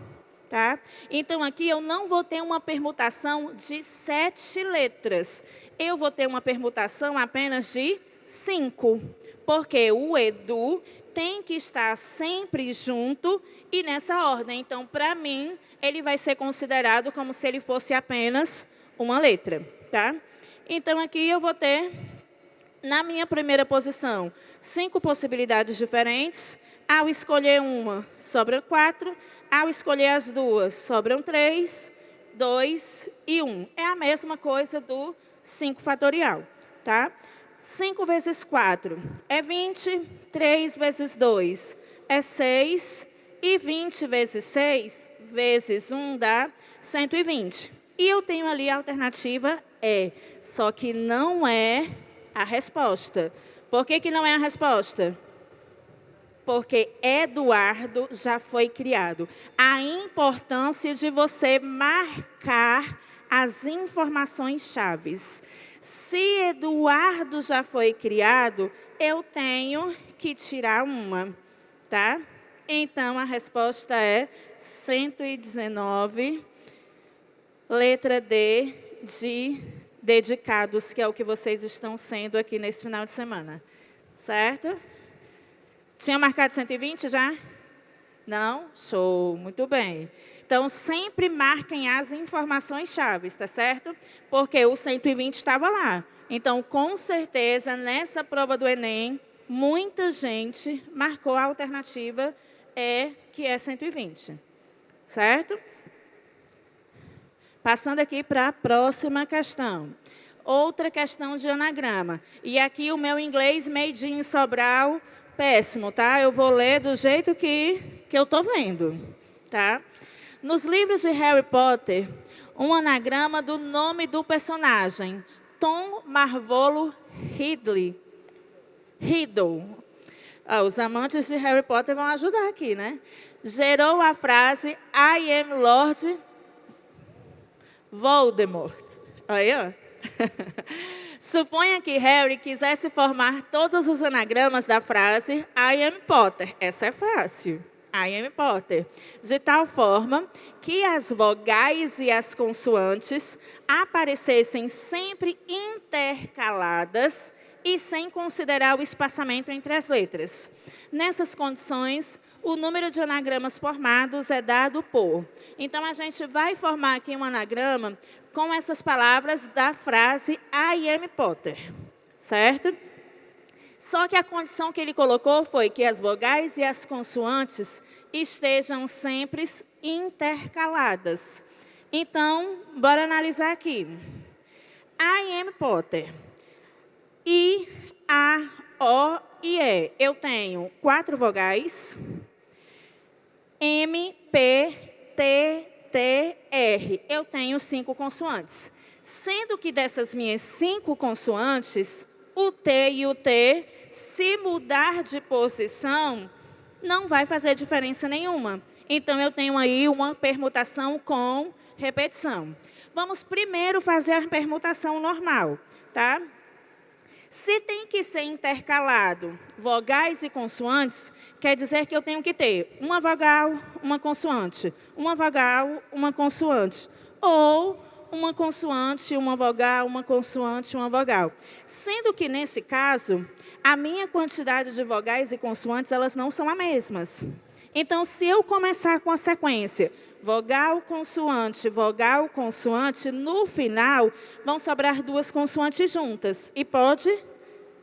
Tá? Então, aqui eu não vou ter uma permutação de 7 letras. Eu vou ter uma permutação apenas de 5. Porque o Edu tem que estar sempre junto e nessa ordem. Então, para mim, ele vai ser considerado como se ele fosse apenas uma letra, tá? Então, aqui eu vou ter, na minha primeira posição, 5 possibilidades diferentes. Ao escolher uma, sobram 4. Ao escolher as duas, sobram 3, 2 e 1. É a mesma coisa do 5 fatorial, tá? 5 vezes 4 é 20, 3 vezes 2 é 6, e 20 vezes 6 vezes 1 dá 120. E eu tenho ali a alternativa E, só que não é a resposta. Por que não é a resposta? Porque Eduardo já foi criado. A importância de você marcar as informações chaves. Se Eduardo já foi criado, eu tenho que tirar uma, tá? Então, a resposta é 119, letra D, de dedicados, que é o que vocês estão sendo aqui nesse final de semana. Certo? Tinha marcado 120 já? Não? Show, muito bem. Então, sempre marquem as informações chaves, tá certo? Porque o 120 estava lá. Então, com certeza, nessa prova do Enem, muita gente marcou a alternativa que é 120. Certo? Passando aqui para a próxima questão. Outra questão de anagrama. E aqui o meu inglês made in Sobral, péssimo, tá? Eu vou ler do jeito que eu estou vendo, tá? Nos livros de Harry Potter, um anagrama do nome do personagem, Tom Marvolo Riddle. Os amantes de Harry Potter vão ajudar aqui, né? Gerou a frase I am Lord Voldemort. Aí, ó. Suponha que Harry quisesse formar todos os anagramas da frase I am Potter. Essa é fácil. I am Potter. De tal forma que as vogais e as consoantes aparecessem sempre intercaladas e sem considerar o espaçamento entre as letras. Nessas condições, o número de anagramas formados é dado por. Então, a gente vai formar aqui um anagrama com essas palavras da frase I am Potter, certo? Só que a condição que ele colocou foi que as vogais e as consoantes estejam sempre intercaladas. Então, bora analisar aqui. I am Potter. I, A, O e E. Eu tenho 4 vogais. M, P, T, T, R. Eu tenho 5 consoantes. Sendo que dessas minhas 5 consoantes, o T e o T, se mudar de posição, não vai fazer diferença nenhuma. Então, eu tenho aí uma permutação com repetição. Vamos primeiro fazer a permutação normal, tá? Se tem que ser intercalado vogais e consoantes, quer dizer que eu tenho que ter uma vogal, uma consoante, uma vogal, uma consoante. Ou uma consoante, uma vogal, uma consoante, uma vogal. Sendo que, nesse caso, a minha quantidade de vogais e consoantes, elas não são as mesmas. Então, se eu começar com a sequência vogal, consoante, no final, vão sobrar 2 consoantes juntas. E pode?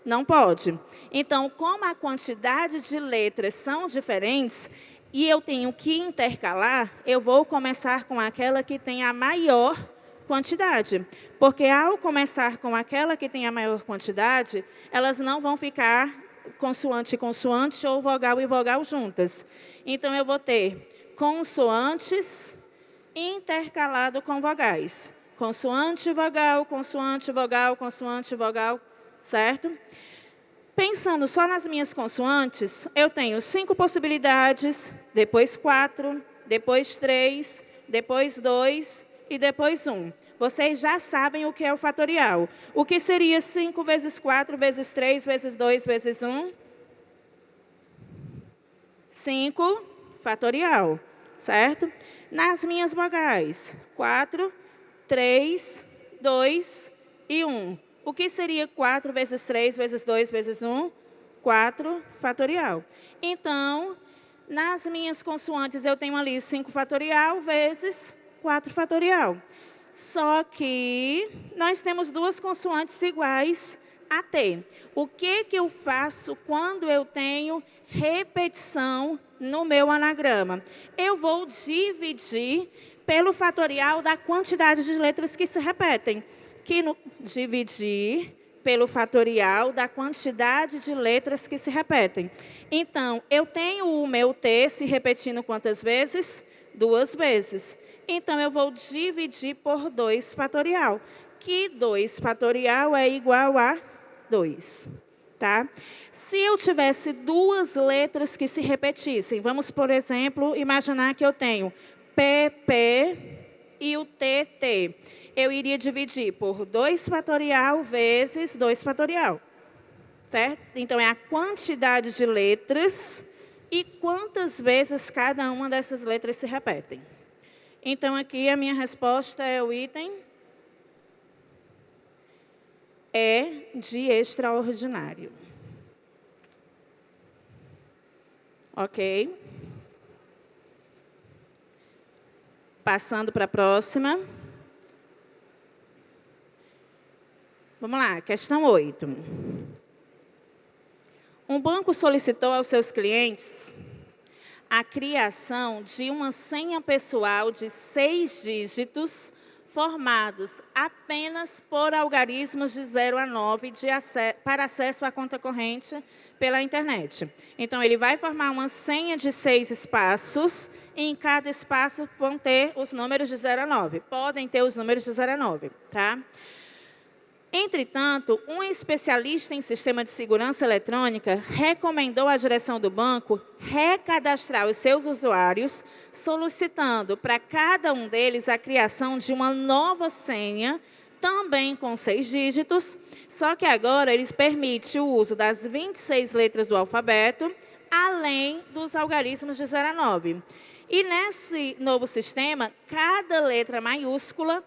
Não pode. Então, como a quantidade de letras são diferentes, e eu tenho que intercalar, eu vou começar com aquela que tem a maior quantidade. Porque, ao começar com aquela que tem a maior quantidade, elas não vão ficar consoante e consoante ou vogal e vogal juntas. Então, eu vou ter consoantes intercalado com vogais. Consoante, vogal, consoante, vogal, consoante, vogal, certo? Pensando só nas minhas consoantes, eu tenho 5 possibilidades, depois 4, depois 3, depois 2 e depois 1. Vocês já sabem o que é o fatorial. O que seria 5 vezes 4 vezes 3 vezes 2 vezes 1? 5 fatorial, certo? Nas minhas vogais, 4, 3, 2 e 1. O que seria 4 vezes 3 vezes 2 vezes 1? 4 fatorial. Então, nas minhas consoantes, eu tenho ali 5 fatorial vezes 4 fatorial. Só que nós temos duas consoantes iguais a T. O que eu faço quando eu tenho repetição no meu anagrama? Eu vou dividir pelo fatorial da quantidade de letras que se repetem. Dividir pelo fatorial da quantidade de letras que se repetem. Então, eu tenho o meu T se repetindo quantas vezes? 2 vezes. Então, eu vou dividir por 2 fatorial, que 2 fatorial é igual a 2. Tá? Se eu tivesse 2 letras que se repetissem, vamos, por exemplo, imaginar que eu tenho PP e o TT. Eu iria dividir por 2 fatorial vezes 2 fatorial. Certo? Então, é a quantidade de letras e quantas vezes cada uma dessas letras se repetem. Então, aqui a minha resposta é o item E de extraordinário. Ok? Passando para a próxima. Vamos lá, questão 8. Um banco solicitou aos seus clientes a criação de uma senha pessoal de 6 dígitos formados apenas por algarismos de 0 a 9 para acesso à conta corrente pela internet. Então, ele vai formar uma senha de 6 espaços e em cada espaço vão ter os números de 0 a 9. Podem ter os números de 0 a 9, tá? Entretanto, um especialista em sistema de segurança eletrônica recomendou à direção do banco recadastrar os seus usuários, solicitando para cada um deles a criação de uma nova senha, também com 6 dígitos, só que agora eles permitem o uso das 26 letras do alfabeto, além dos algarismos de 0 a 9. E nesse novo sistema, cada letra maiúscula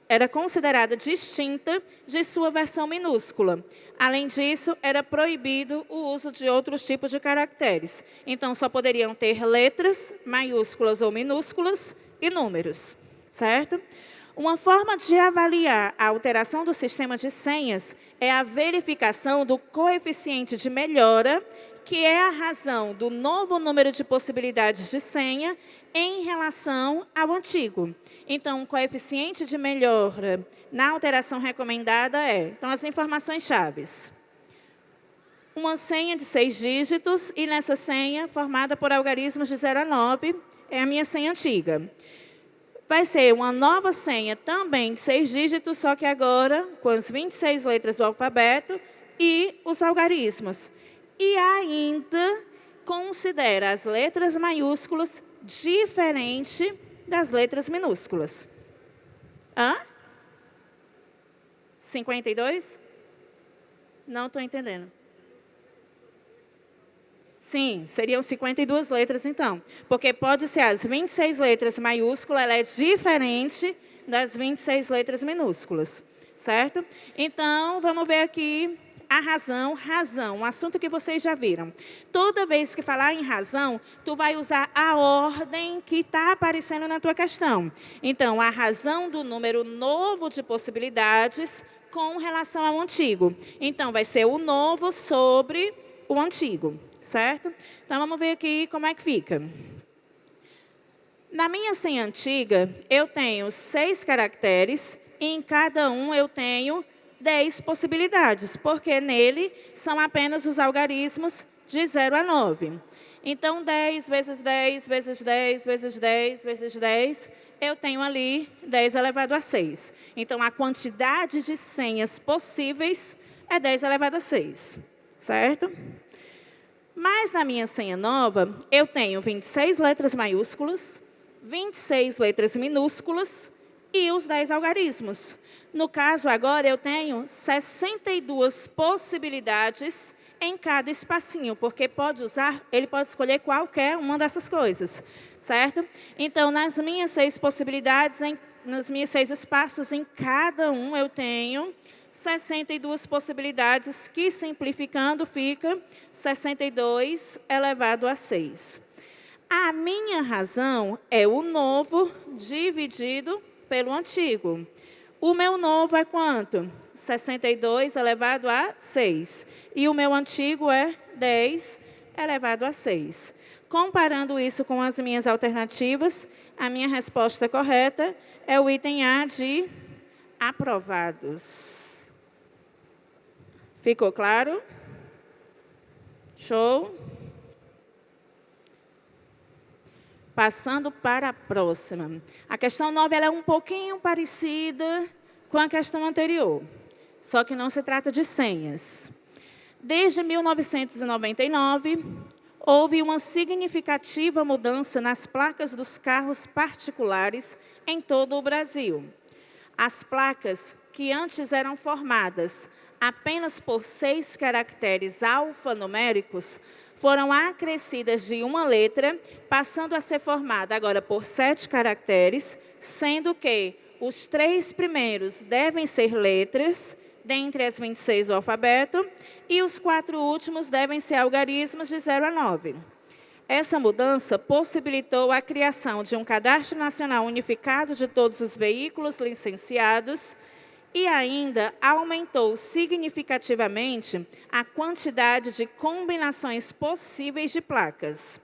era considerada distinta de sua versão minúscula. Além disso, era proibido o uso de outros tipos de caracteres. Então, só poderiam ter letras, maiúsculas ou minúsculas e números, certo? Uma forma de avaliar a alteração do sistema de senhas é a verificação do coeficiente de melhora, que é a razão do novo número de possibilidades de senha em relação ao antigo. Então, o coeficiente de melhora na alteração recomendada é, então, as informações chaves. Uma senha de 6 dígitos e nessa senha, formada por algarismos de 0 a 9, é a minha senha antiga. Vai ser uma nova senha também de 6 dígitos, só que agora com as 26 letras do alfabeto e os algarismos. E ainda considera as letras maiúsculas diferente das letras minúsculas. 52? Não estou entendendo. Sim, seriam 52 letras, então. Porque pode ser as 26 letras maiúsculas, ela é diferente das 26 letras minúsculas, certo? Então, vamos ver aqui a razão, um assunto que vocês já viram. Toda vez que falar em razão, tu vai usar a ordem que está aparecendo na tua questão. Então, a razão do número novo de possibilidades com relação ao antigo. Então, vai ser o novo sobre o antigo, certo? Então, vamos ver aqui como é que fica. Na minha senha antiga, eu tenho 6 caracteres e em cada um eu tenho 10 possibilidades, porque nele são apenas os algarismos de 0 a 9. Então, 10 vezes 10, vezes 10, vezes 10, vezes 10, eu tenho ali 10 elevado a 6. Então, a quantidade de senhas possíveis é 10 elevado a 6, certo? Mas na minha senha nova, eu tenho 26 letras maiúsculas, 26 letras minúsculas e os 10 algarismos. No caso, agora, eu tenho 62 possibilidades em cada espacinho, porque ele pode escolher qualquer uma dessas coisas, certo? Então, nas minhas 6 possibilidades, nos meus 6 espaços, em cada um eu tenho 62 possibilidades, que simplificando fica 62 elevado a 6. A minha razão é o novo dividido pelo antigo. O meu novo é quanto? 62 elevado a 6. E o meu antigo é 10 elevado a 6. Comparando isso com as minhas alternativas, a minha resposta correta é o item A de aprovados. Ficou claro? Show? Passando para a próxima. A questão 9 ela é um pouquinho parecida com a questão anterior, só que não se trata de senhas. Desde 1999, houve uma significativa mudança nas placas dos carros particulares em todo o Brasil. As placas, que antes eram formadas apenas por 6 caracteres alfanuméricos, foram acrescidas de uma letra, passando a ser formada agora por 7 caracteres, sendo que os 3 primeiros devem ser letras, dentre as 26 do alfabeto, e os 4 últimos devem ser algarismos de 0 a 9. Essa mudança possibilitou a criação de um cadastro nacional unificado de todos os veículos licenciados e ainda aumentou significativamente a quantidade de combinações possíveis de placas.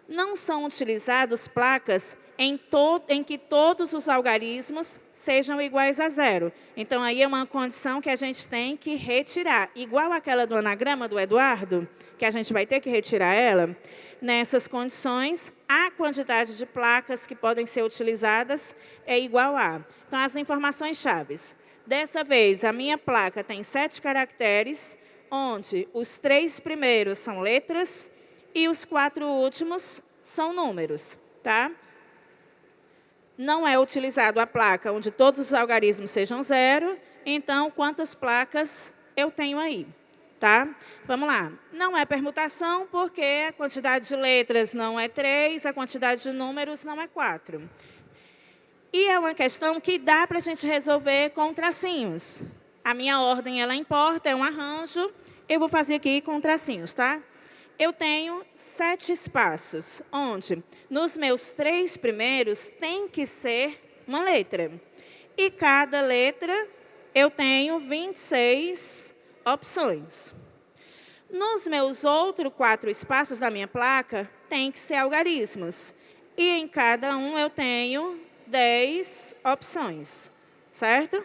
Não são utilizadas placas em que todos os algarismos sejam iguais a 0. Então, aí é uma condição que a gente tem que retirar. Igual aquela do anagrama do Eduardo, que a gente vai ter que retirar ela. Nessas condições, a quantidade de placas que podem ser utilizadas é igual a. Então, as informações chaves. Dessa vez, a minha placa tem 7 caracteres, onde os 3 primeiros são letras e os 4 últimos são números, tá? Não é utilizado a placa onde todos os algarismos sejam 0, então, quantas placas eu tenho aí, tá? Vamos lá. Não é permutação, porque a quantidade de letras não é 3, a quantidade de números não é 4. E é uma questão que dá para a gente resolver com tracinhos. A minha ordem, ela importa, é um arranjo. Eu vou fazer aqui com tracinhos, tá? Eu tenho 7 espaços, onde nos meus 3 primeiros tem que ser uma letra. E cada letra eu tenho 26 opções. Nos meus outros 4 espaços da minha placa, tem que ser algarismos. E em cada um eu tenho 10 opções, certo?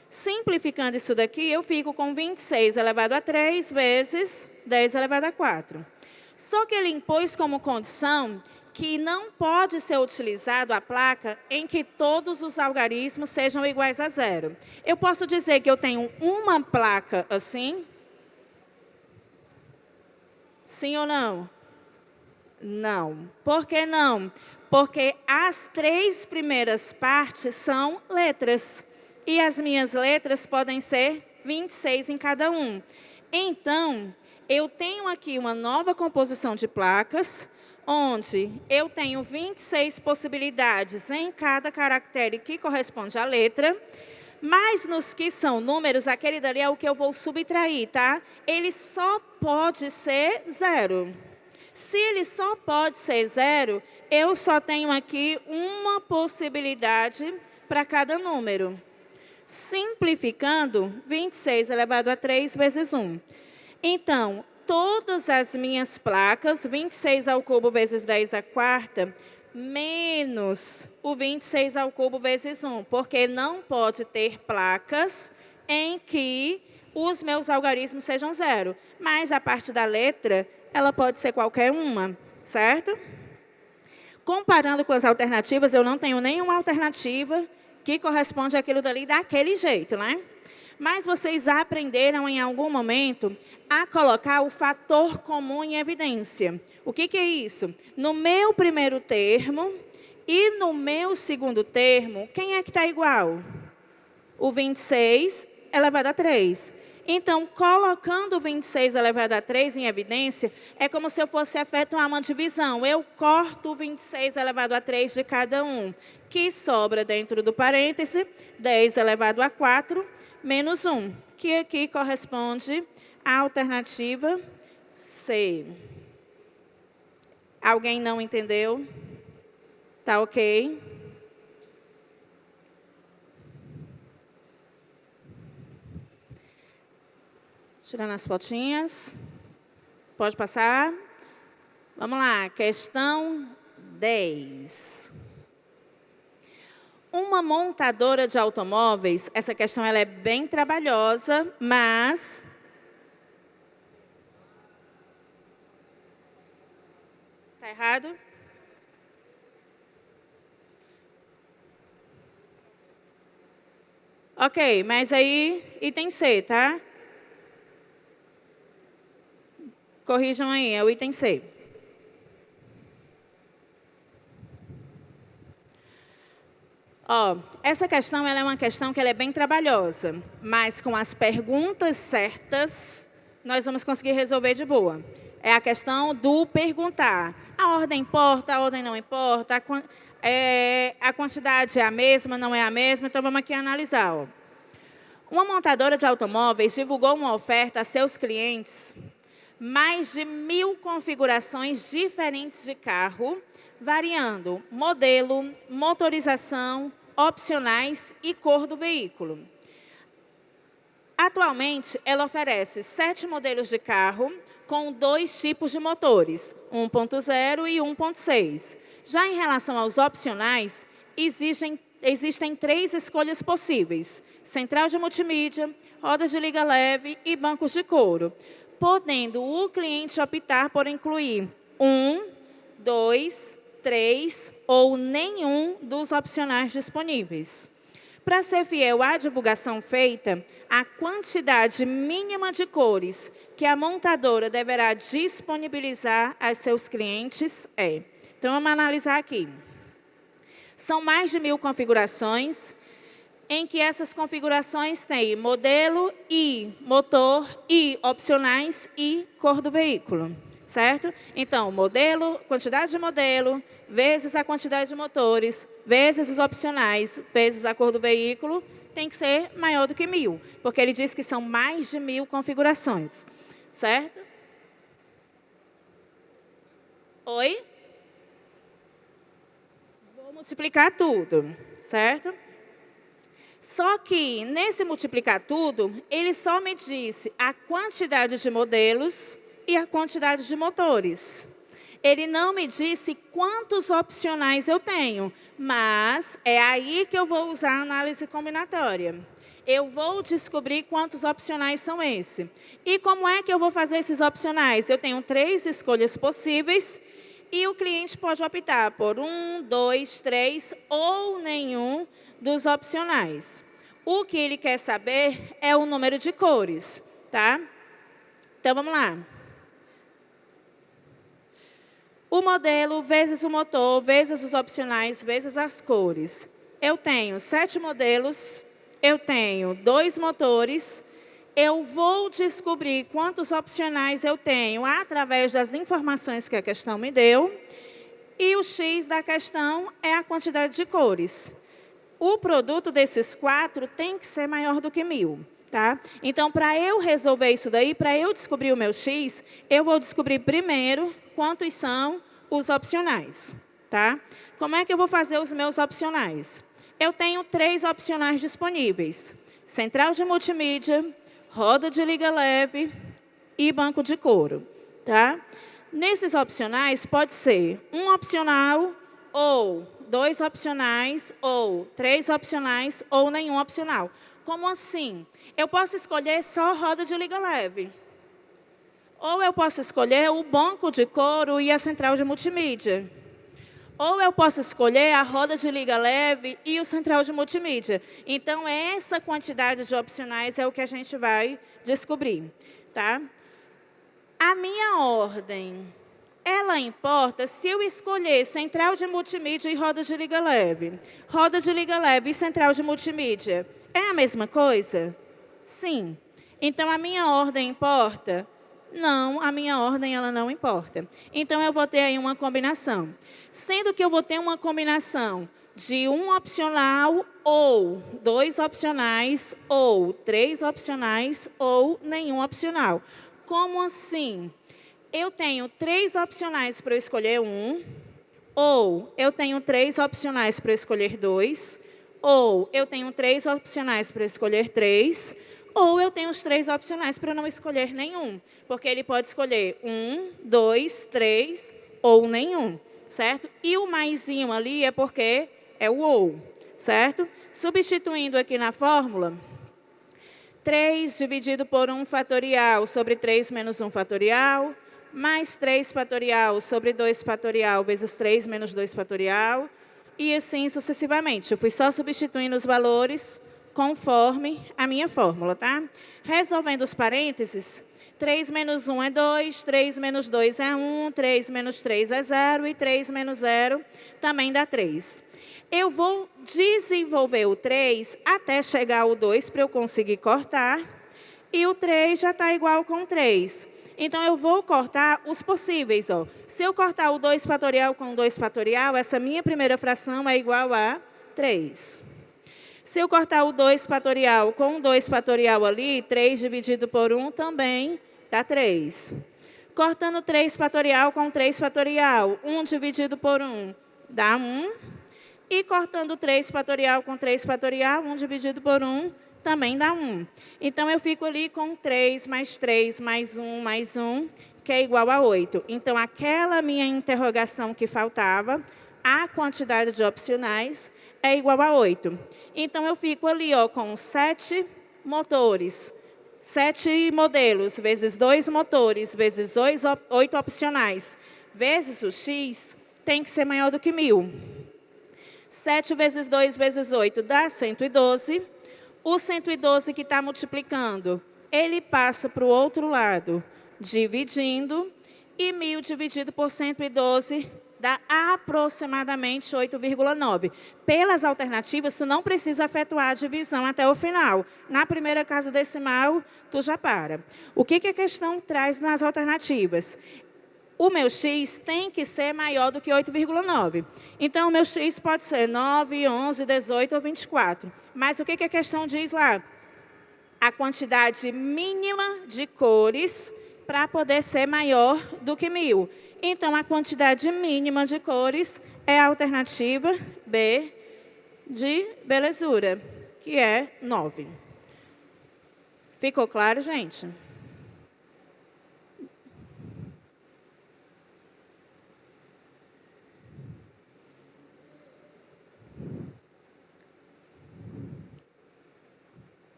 Simplificando isso daqui, eu fico com 26 elevado a 3 vezes 10 elevado a 4. Só que ele impôs como condição que não pode ser utilizado a placa em que todos os algarismos sejam iguais a 0. Eu posso dizer que eu tenho uma placa assim? Sim ou não? Não. Por que não? Porque as 3 primeiras partes são letras. E as minhas letras podem ser 26 em cada um. Então, eu tenho aqui uma nova composição de placas, onde eu tenho 26 possibilidades em cada caractere que corresponde à letra, mas nos que são números, aquele dali é o que eu vou subtrair, tá? Ele só pode ser 0. Se ele só pode ser 0, eu só tenho aqui uma possibilidade para cada número. Simplificando, 26 elevado a 3 vezes 1. Então, todas as minhas placas, 26 ao cubo vezes 10 à quarta, menos o 26 ao cubo vezes 1, porque não pode ter placas em que os meus algarismos sejam 0. Mas a parte da letra, ela pode ser qualquer uma, certo? Comparando com as alternativas, eu não tenho nenhuma alternativa que corresponde àquilo dali daquele jeito, né? Mas vocês aprenderam em algum momento a colocar o fator comum em evidência. O que é isso? No meu primeiro termo e no meu segundo termo, quem é que está igual? O 26 elevado a 3. Então, colocando o 26 elevado a 3 em evidência, é como se eu fosse efetuar uma divisão. Eu corto o 26 elevado a 3 de cada um, que sobra dentro do parêntese 10 elevado a 4 menos 1, que aqui corresponde à alternativa C. Alguém não entendeu? Tá ok? Tirando as fotinhas. Pode passar. Vamos lá, questão 10. Uma montadora de automóveis, essa questão ela é bem trabalhosa, mas... Está errado? Ok, mas aí, item C, tá? Corrijam aí, é o item C. Ó, essa questão ela é uma questão que ela é bem trabalhosa, mas com as perguntas certas, nós vamos conseguir resolver de boa. É a questão do perguntar. A ordem importa, a ordem não importa, a quantidade é a mesma, não é a mesma, então vamos aqui analisar. Ó. Uma montadora de automóveis divulgou uma oferta a seus clientes, mais de 1.000 configurações diferentes de carro, variando modelo, motorização, opcionais e cor do veículo. Atualmente, ela oferece 7 modelos de carro com 2 tipos de motores, 1.0 e 1.6. Já em relação aos opcionais, existem 3 escolhas possíveis: central de multimídia, rodas de liga leve e bancos de couro, podendo o cliente optar por incluir 1, 2, 3 ou nenhum dos opcionais disponíveis. Para ser fiel à divulgação feita, a quantidade mínima de cores que a montadora deverá disponibilizar a seus clientes é... Então, vamos analisar aqui. São mais de 1.000 configurações, em que essas configurações têm modelo e motor e opcionais e cor do veículo, certo? Então, modelo, quantidade de modelo, vezes a quantidade de motores, vezes os opcionais, vezes a cor do veículo, tem que ser maior do que 1.000, porque ele diz que são mais de 1.000 configurações, certo? Oi? Vou multiplicar tudo, certo? Só que, nesse multiplicar tudo, ele só me disse a quantidade de modelos e a quantidade de motores. Ele não me disse quantos opcionais eu tenho, mas é aí que eu vou usar a análise combinatória. Eu vou descobrir quantos opcionais são esses. E como é que eu vou fazer esses opcionais? Eu tenho 3 escolhas possíveis e o cliente pode optar por 1, 2, 3 ou nenhum dos opcionais. O que ele quer saber é o número de cores, tá? Então, vamos lá. O modelo vezes o motor, vezes os opcionais, vezes as cores. Eu tenho 7 modelos, eu tenho 2 motores, eu vou descobrir quantos opcionais eu tenho através das informações que a questão me deu, e o X da questão é a quantidade de cores. O produto desses 4 tem que ser maior do que 1.000. Tá? Então, para eu resolver isso daí, para eu descobrir o meu X, eu vou descobrir primeiro quantos são os opcionais. Tá? Como é que eu vou fazer os meus opcionais? Eu tenho 3 opcionais disponíveis: central de multimídia, roda de liga leve e banco de couro. Tá? Nesses opcionais, pode ser um opcional, ou 2 opcionais, ou 3 opcionais, ou nenhum opcional. Como assim? Eu posso escolher só roda de liga leve. Ou eu posso escolher o banco de couro e a central de multimídia. Ou eu posso escolher a roda de liga leve e o central de multimídia. Então, essa quantidade de opcionais é o que a gente vai descobrir. Tá? A minha ordem, ela importa se eu escolher central de multimídia e roda de liga leve. Roda de liga leve e central de multimídia. É a mesma coisa? Sim. Então, a minha ordem importa? Não, a minha ordem ela não importa. Então, eu vou ter aí uma combinação. Sendo que eu vou ter uma combinação de um opcional ou 2 opcionais ou 3 opcionais ou nenhum opcional. Como assim? Eu tenho 3 opcionais para eu escolher um, ou eu tenho 3 opcionais para eu escolher 2, ou eu tenho 3 opcionais para escolher 3, ou eu tenho os 3 opcionais para não escolher nenhum, porque ele pode escolher 1, 2, 3 ou nenhum, certo? E o maisinho ali é porque é o ou, certo? Substituindo aqui na fórmula, 3 dividido por 1 fatorial sobre 3 menos 1 fatorial, mais 3 fatorial sobre 2 fatorial vezes 3 menos 2 fatorial, e assim sucessivamente. Eu fui só substituindo os valores conforme a minha fórmula, tá? Resolvendo os parênteses, 3 menos 1 é 2, 3 menos 2 é 1, 3 menos 3 é 0 e 3 menos 0 também dá 3. Eu vou desenvolver o 3 até chegar ao 2 para eu conseguir cortar, e o 3 já está igual com 3. Então, eu vou cortar os possíveis. Ó. Se eu cortar o 2 fatorial com 2 fatorial, essa minha primeira fração é igual a 3. Se eu cortar o 2 fatorial com 2 fatorial ali, 3 dividido por 1 também dá 3. Cortando 3 fatorial com 3 fatorial, 1 dividido por 1 dá 1. E cortando 3 fatorial com 3 fatorial, 1 dividido por 1 também dá 1. Então, eu fico ali com 3 mais 3 mais 1, que é igual a 8. Então, aquela minha interrogação que faltava, a quantidade de opcionais é igual a 8. Então, eu fico ali ó, com 7 motores, 7 modelos, vezes 2 motores, vezes 8 opcionais, vezes o x, tem que ser maior do que 1.000. 7 vezes 2 vezes 8 dá 112. O 112 que está multiplicando, ele passa para o outro lado, dividindo, e 1.000 dividido por 112 dá aproximadamente 8,9. Pelas alternativas, tu não precisa efetuar a divisão até o final. Na primeira casa decimal, tu já para. O que a questão traz nas alternativas? O meu x tem que ser maior do que 8,9. Então, o meu x pode ser 9, 11, 18 ou 24. Mas o que a questão diz lá? A quantidade mínima de cores para poder ser maior do que 1.000. Então, a quantidade mínima de cores é a alternativa B de belezura, que é 9. Ficou claro, gente?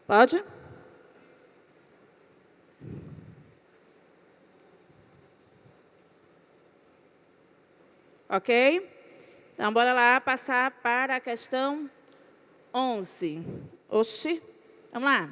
Pode? Ok? Então, bora lá passar para a questão 11. Oxi, vamos lá.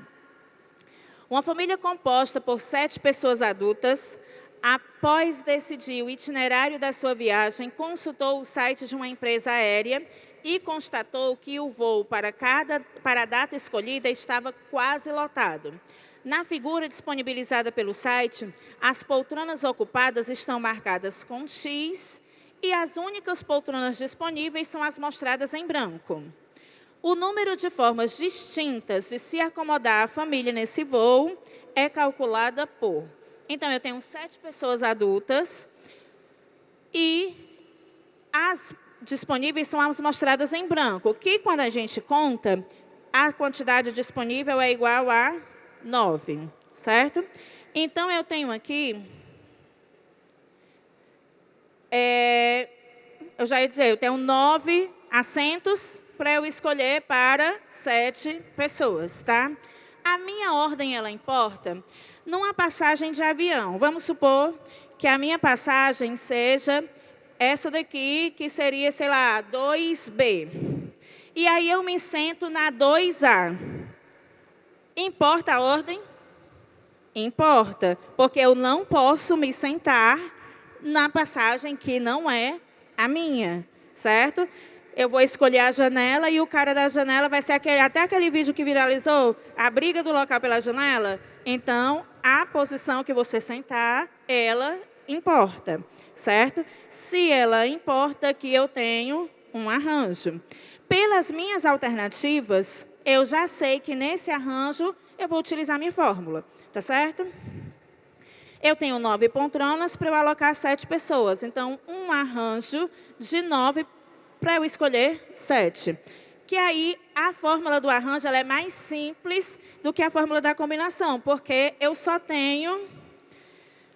Uma família composta por 7 pessoas adultas, após decidir o itinerário da sua viagem, consultou o site de uma empresa aérea e constatou que o voo para a data escolhida estava quase lotado. Na figura disponibilizada pelo site, as poltronas ocupadas estão marcadas com X e as únicas poltronas disponíveis são as mostradas em branco. O número de formas distintas de se acomodar a família nesse voo é calculada por... Então, eu tenho 7 pessoas adultas e as disponíveis são as mostradas em branco, que quando a gente conta, a quantidade disponível é igual a 9, certo? Então, eu tenho aqui, eu já ia dizer, eu tenho 9 assentos para eu escolher para 7 pessoas, tá? A minha ordem, ela importa? Numa passagem de avião, vamos supor que a minha passagem seja essa daqui, que seria, sei lá, 2B. E aí eu me sento na 2A. Importa a ordem? Importa, porque eu não posso me sentar na passagem que não é a minha, certo? Eu vou escolher a janela e o cara da janela vai ser até aquele vídeo que viralizou, a briga do local pela janela. Então, a posição que você sentar, ela importa, certo? Se ela importa, que eu tenho um arranjo. Pelas minhas alternativas, eu já sei que nesse arranjo eu vou utilizar minha fórmula, tá certo? Eu tenho 9 poltronas para eu alocar 7 pessoas. Então, um arranjo de 9 para eu escolher 7. Que aí, a fórmula do arranjo ela é mais simples do que a fórmula da combinação, porque eu só tenho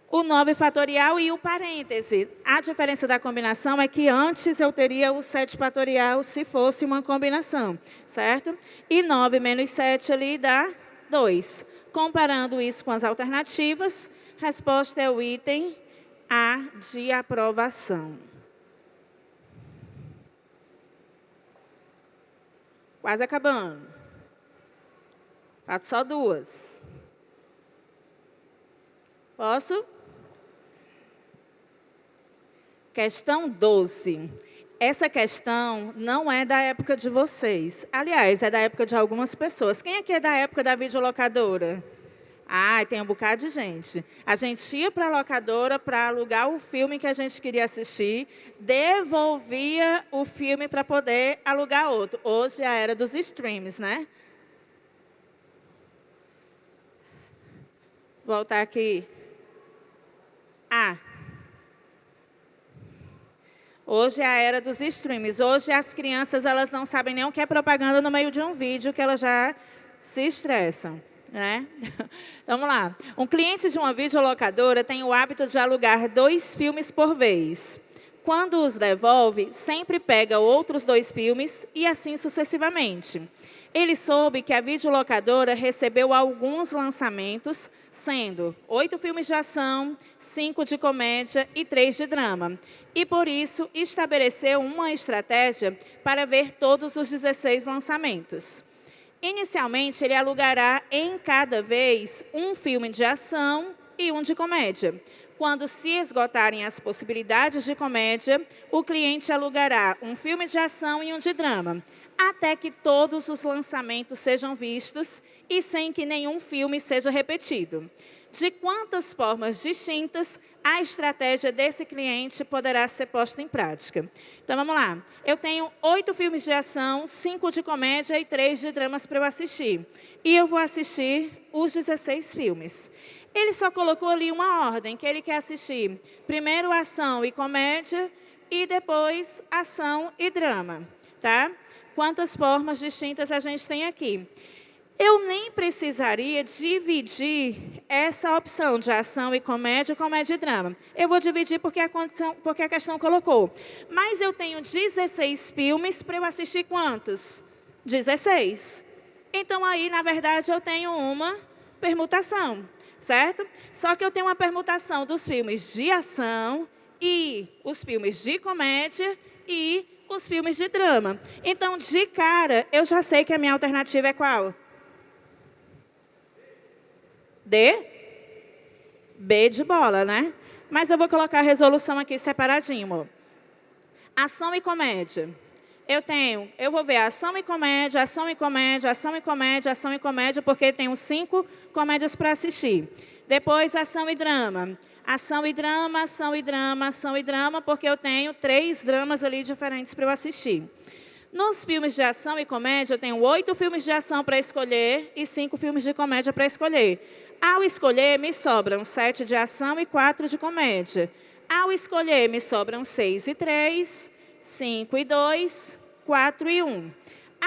o 9 fatorial e o parêntese. A diferença da combinação é que antes eu teria o 7 fatorial se fosse uma combinação, certo? E 9 menos 7 ali dá 2. Comparando isso com as alternativas, resposta é o item A de aprovação. Quase acabando. Falta só 2. Posso? Questão 12. Essa questão não é da época de vocês. Aliás, é da época de algumas pessoas. Quem aqui é da época da videolocadora? Ah, tem um bocado de gente. A gente ia para a locadora para alugar o filme que a gente queria assistir, devolvia o filme para poder alugar outro. Hoje é a era dos streams, né? Voltar aqui. Hoje é a era dos streams. Hoje as crianças elas não sabem nem o que é propaganda no meio de um vídeo, que elas já se estressam. Né? Vamos lá. Um cliente de uma videolocadora tem o hábito de alugar 2 filmes por vez. Quando os devolve, sempre pega outros 2 filmes e assim sucessivamente. Ele soube que a videolocadora recebeu alguns lançamentos, sendo 8 filmes de ação, 5 de comédia e 3 de drama. E, por isso, estabeleceu uma estratégia para ver todos os 16 lançamentos. Inicialmente, ele alugará em cada vez um filme de ação e um de comédia. Quando se esgotarem as possibilidades de comédia, o cliente alugará um filme de ação e um de drama, até que todos os lançamentos sejam vistos e sem que nenhum filme seja repetido. De quantas formas distintas a estratégia desse cliente poderá ser posta em prática? Então, vamos lá. Eu tenho 8 filmes de ação, 5 de comédia e 3 de dramas para eu assistir. E eu vou assistir os 16 filmes. Ele só colocou ali uma ordem, que ele quer assistir primeiro ação e comédia e depois ação e drama. Tá? Quantas formas distintas a gente tem aqui? Eu nem precisaria dividir essa opção de ação e comédia e drama. Eu vou dividir porque a questão colocou. Mas eu tenho 16 filmes para eu assistir quantos? 16. Então, aí, na verdade, eu tenho uma permutação, certo? Só que eu tenho uma permutação dos filmes de ação e os filmes de comédia e os filmes de drama. Então, de cara, eu já sei que a minha alternativa é qual? D? B de bola, né? Mas eu vou colocar a resolução aqui separadinho, amor. Ação e comédia. Eu vou ver ação e comédia, ação e comédia, ação e comédia, ação e comédia, porque tenho 5 comédias para assistir. Depois, ação e drama. Ação e drama, ação e drama, ação e drama, porque eu tenho 3 dramas ali diferentes para eu assistir. Nos filmes de ação e comédia, eu tenho 8 filmes de ação para escolher e 5 filmes de comédia para escolher. Ao escolher, me sobram 7 de ação e 4 de comédia. Ao escolher, me sobram 6 e 3, 5 e 2, 4 e 1.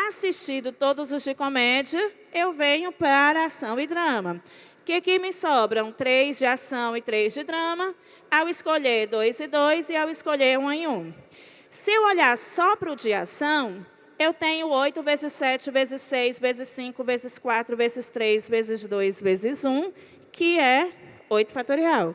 Assistido todos os de comédia, eu venho para ação e drama. Que aqui me sobram 3 de ação e 3 de drama. Ao escolher 2 e 2 e ao escolher 1 e 1. Se eu olhar só para o de ação, eu tenho 8 vezes 7 vezes 6 vezes 5 vezes 4 vezes 3 vezes 2 vezes 1, que é 8 fatorial.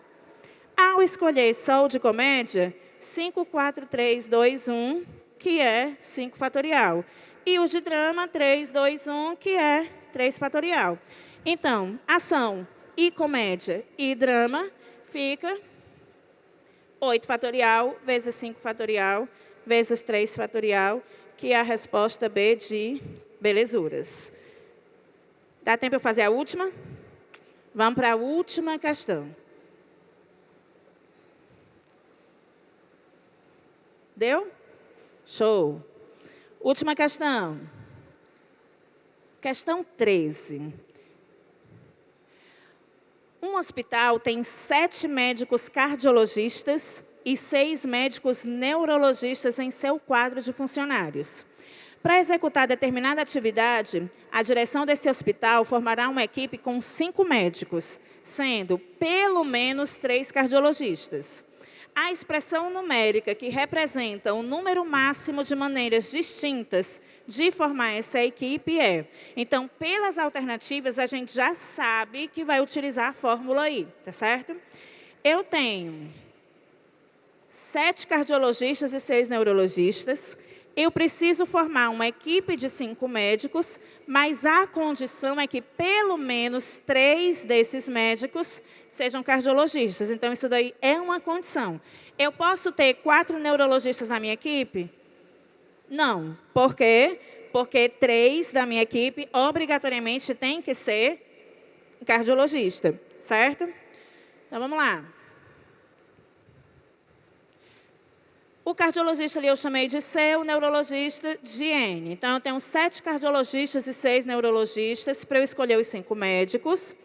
Ao escolher só o de comédia, 5, 4, 3, 2, 1, que é 5 fatorial. E o de drama, 3, 2, 1, que é 3 fatorial. Então, ação e comédia e drama fica 8 fatorial vezes 5 fatorial vezes 3 fatorial, que é a resposta B de belezuras. Dá tempo de eu fazer a última? Vamos para a última questão. Deu? Show. Última questão. Questão 13. Um hospital tem 7 médicos cardiologistas e 6 médicos neurologistas em seu quadro de funcionários. Para executar determinada atividade, a direção desse hospital formará uma equipe com 5 médicos, sendo pelo menos 3 cardiologistas. A expressão numérica que representa o número máximo de maneiras distintas de formar essa equipe é... Então, pelas alternativas, a gente já sabe que vai utilizar a fórmula aí, tá certo? Eu tenho 7 cardiologistas e 6 neurologistas. Eu preciso formar uma equipe de 5 médicos, mas a condição é que pelo menos 3 desses médicos sejam cardiologistas. Então, isso daí é uma condição. Eu posso ter 4 neurologistas na minha equipe? Não. Por quê? Porque 3 da minha equipe, obrigatoriamente, tem que ser cardiologista, certo? Então, vamos lá. O cardiologista ali eu chamei de C, o neurologista de N. Então, eu tenho 7 cardiologistas e 6 neurologistas para eu escolher os 5 médicos.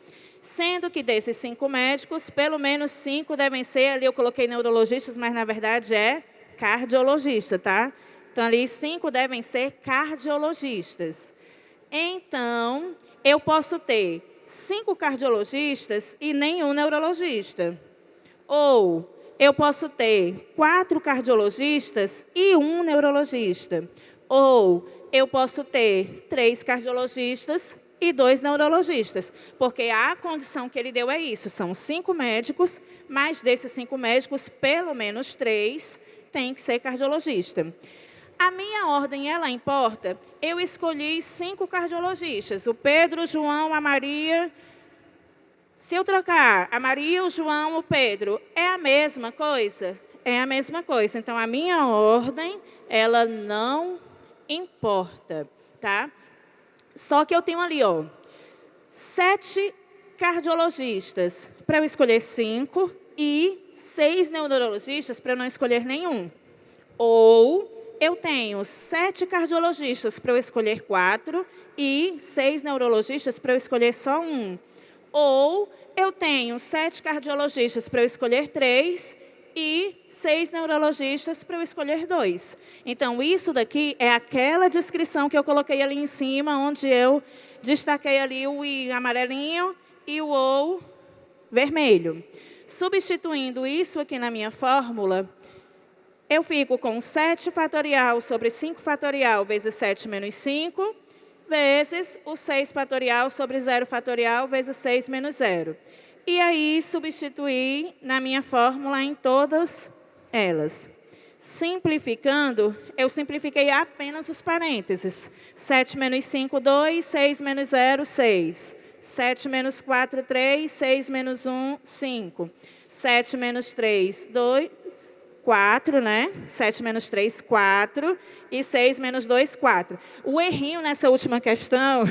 Sendo que desses 5 médicos, pelo menos 5 devem ser, ali eu coloquei neurologistas, mas na verdade é cardiologista, tá? Então, ali 5 devem ser cardiologistas. Então, eu posso ter 5 cardiologistas e nenhum neurologista. Ou... eu posso ter 4 cardiologistas e 1 neurologista. Ou eu posso ter 3 cardiologistas e 2 neurologistas. Porque a condição que ele deu é isso. São 5 médicos, mas desses 5 médicos, pelo menos 3 têm que ser cardiologista. A minha ordem, ela importa? Eu escolhi 5 cardiologistas. O Pedro, o João, a Maria... Se eu trocar a Maria, o João, o Pedro, é a mesma coisa? É a mesma coisa. Então, a minha ordem, ela não importa, tá? Só que eu tenho ali, ó, 7 cardiologistas para eu escolher 5 e 6 neurologistas para eu não escolher nenhum. Ou eu tenho 7 cardiologistas para eu escolher 4 e 6 neurologistas para eu escolher só 1. Ou eu tenho 7 cardiologistas para eu escolher 3 e 6 neurologistas para eu escolher 2. Então, isso daqui é aquela descrição que eu coloquei ali em cima, onde eu destaquei ali o I amarelinho e o OU vermelho. Substituindo isso aqui na minha fórmula, eu fico com 7 fatorial sobre 5 fatorial vezes 7 menos 5, vezes o 6 fatorial sobre 0 fatorial vezes 6 menos 0. E aí, substituir na minha fórmula em todas elas. Simplificando, eu simplifiquei apenas os parênteses. 7 menos 5, 2, 6 menos 0, 6. 7 menos 4, 3, 6 menos 1, 5. 7 menos 3, 2, 4, né? 7 menos 3, 4. E 6 menos 2, 4. O errinho nessa última questão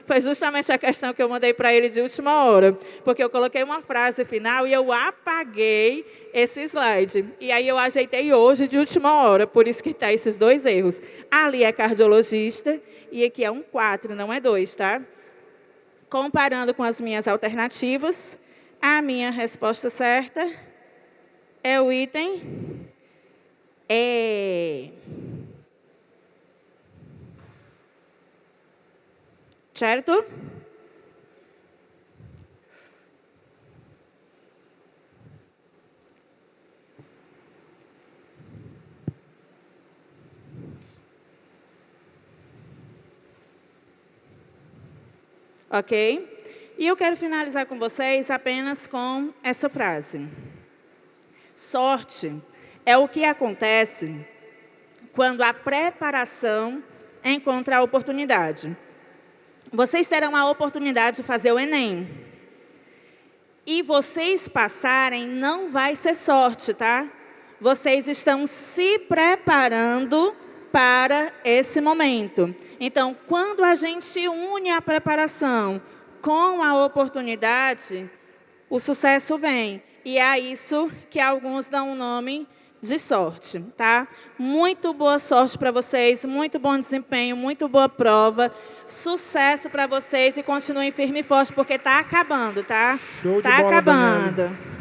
foi justamente a questão que eu mandei para ele de última hora. Porque eu coloquei uma frase final e eu apaguei esse slide. E aí eu ajeitei hoje de última hora, por isso que está esses 2 erros. Ali é cardiologista e aqui é um 4, não é 2, tá? Comparando com as minhas alternativas, a minha resposta certa é o item E. Certo? Ok? E eu quero finalizar com vocês apenas com essa frase. Sorte é o que acontece quando a preparação encontra a oportunidade. Vocês terão a oportunidade de fazer o Enem. E vocês passarem não vai ser sorte, tá? Vocês estão se preparando para esse momento. Então, quando a gente une a preparação com a oportunidade, o sucesso vem. E é isso que alguns dão o nome de sorte, tá? Muito boa sorte para vocês, muito bom desempenho, muito boa prova. Sucesso para vocês e continuem firme e forte, porque está acabando, tá? Show de Tá bola, acabando. Daniele.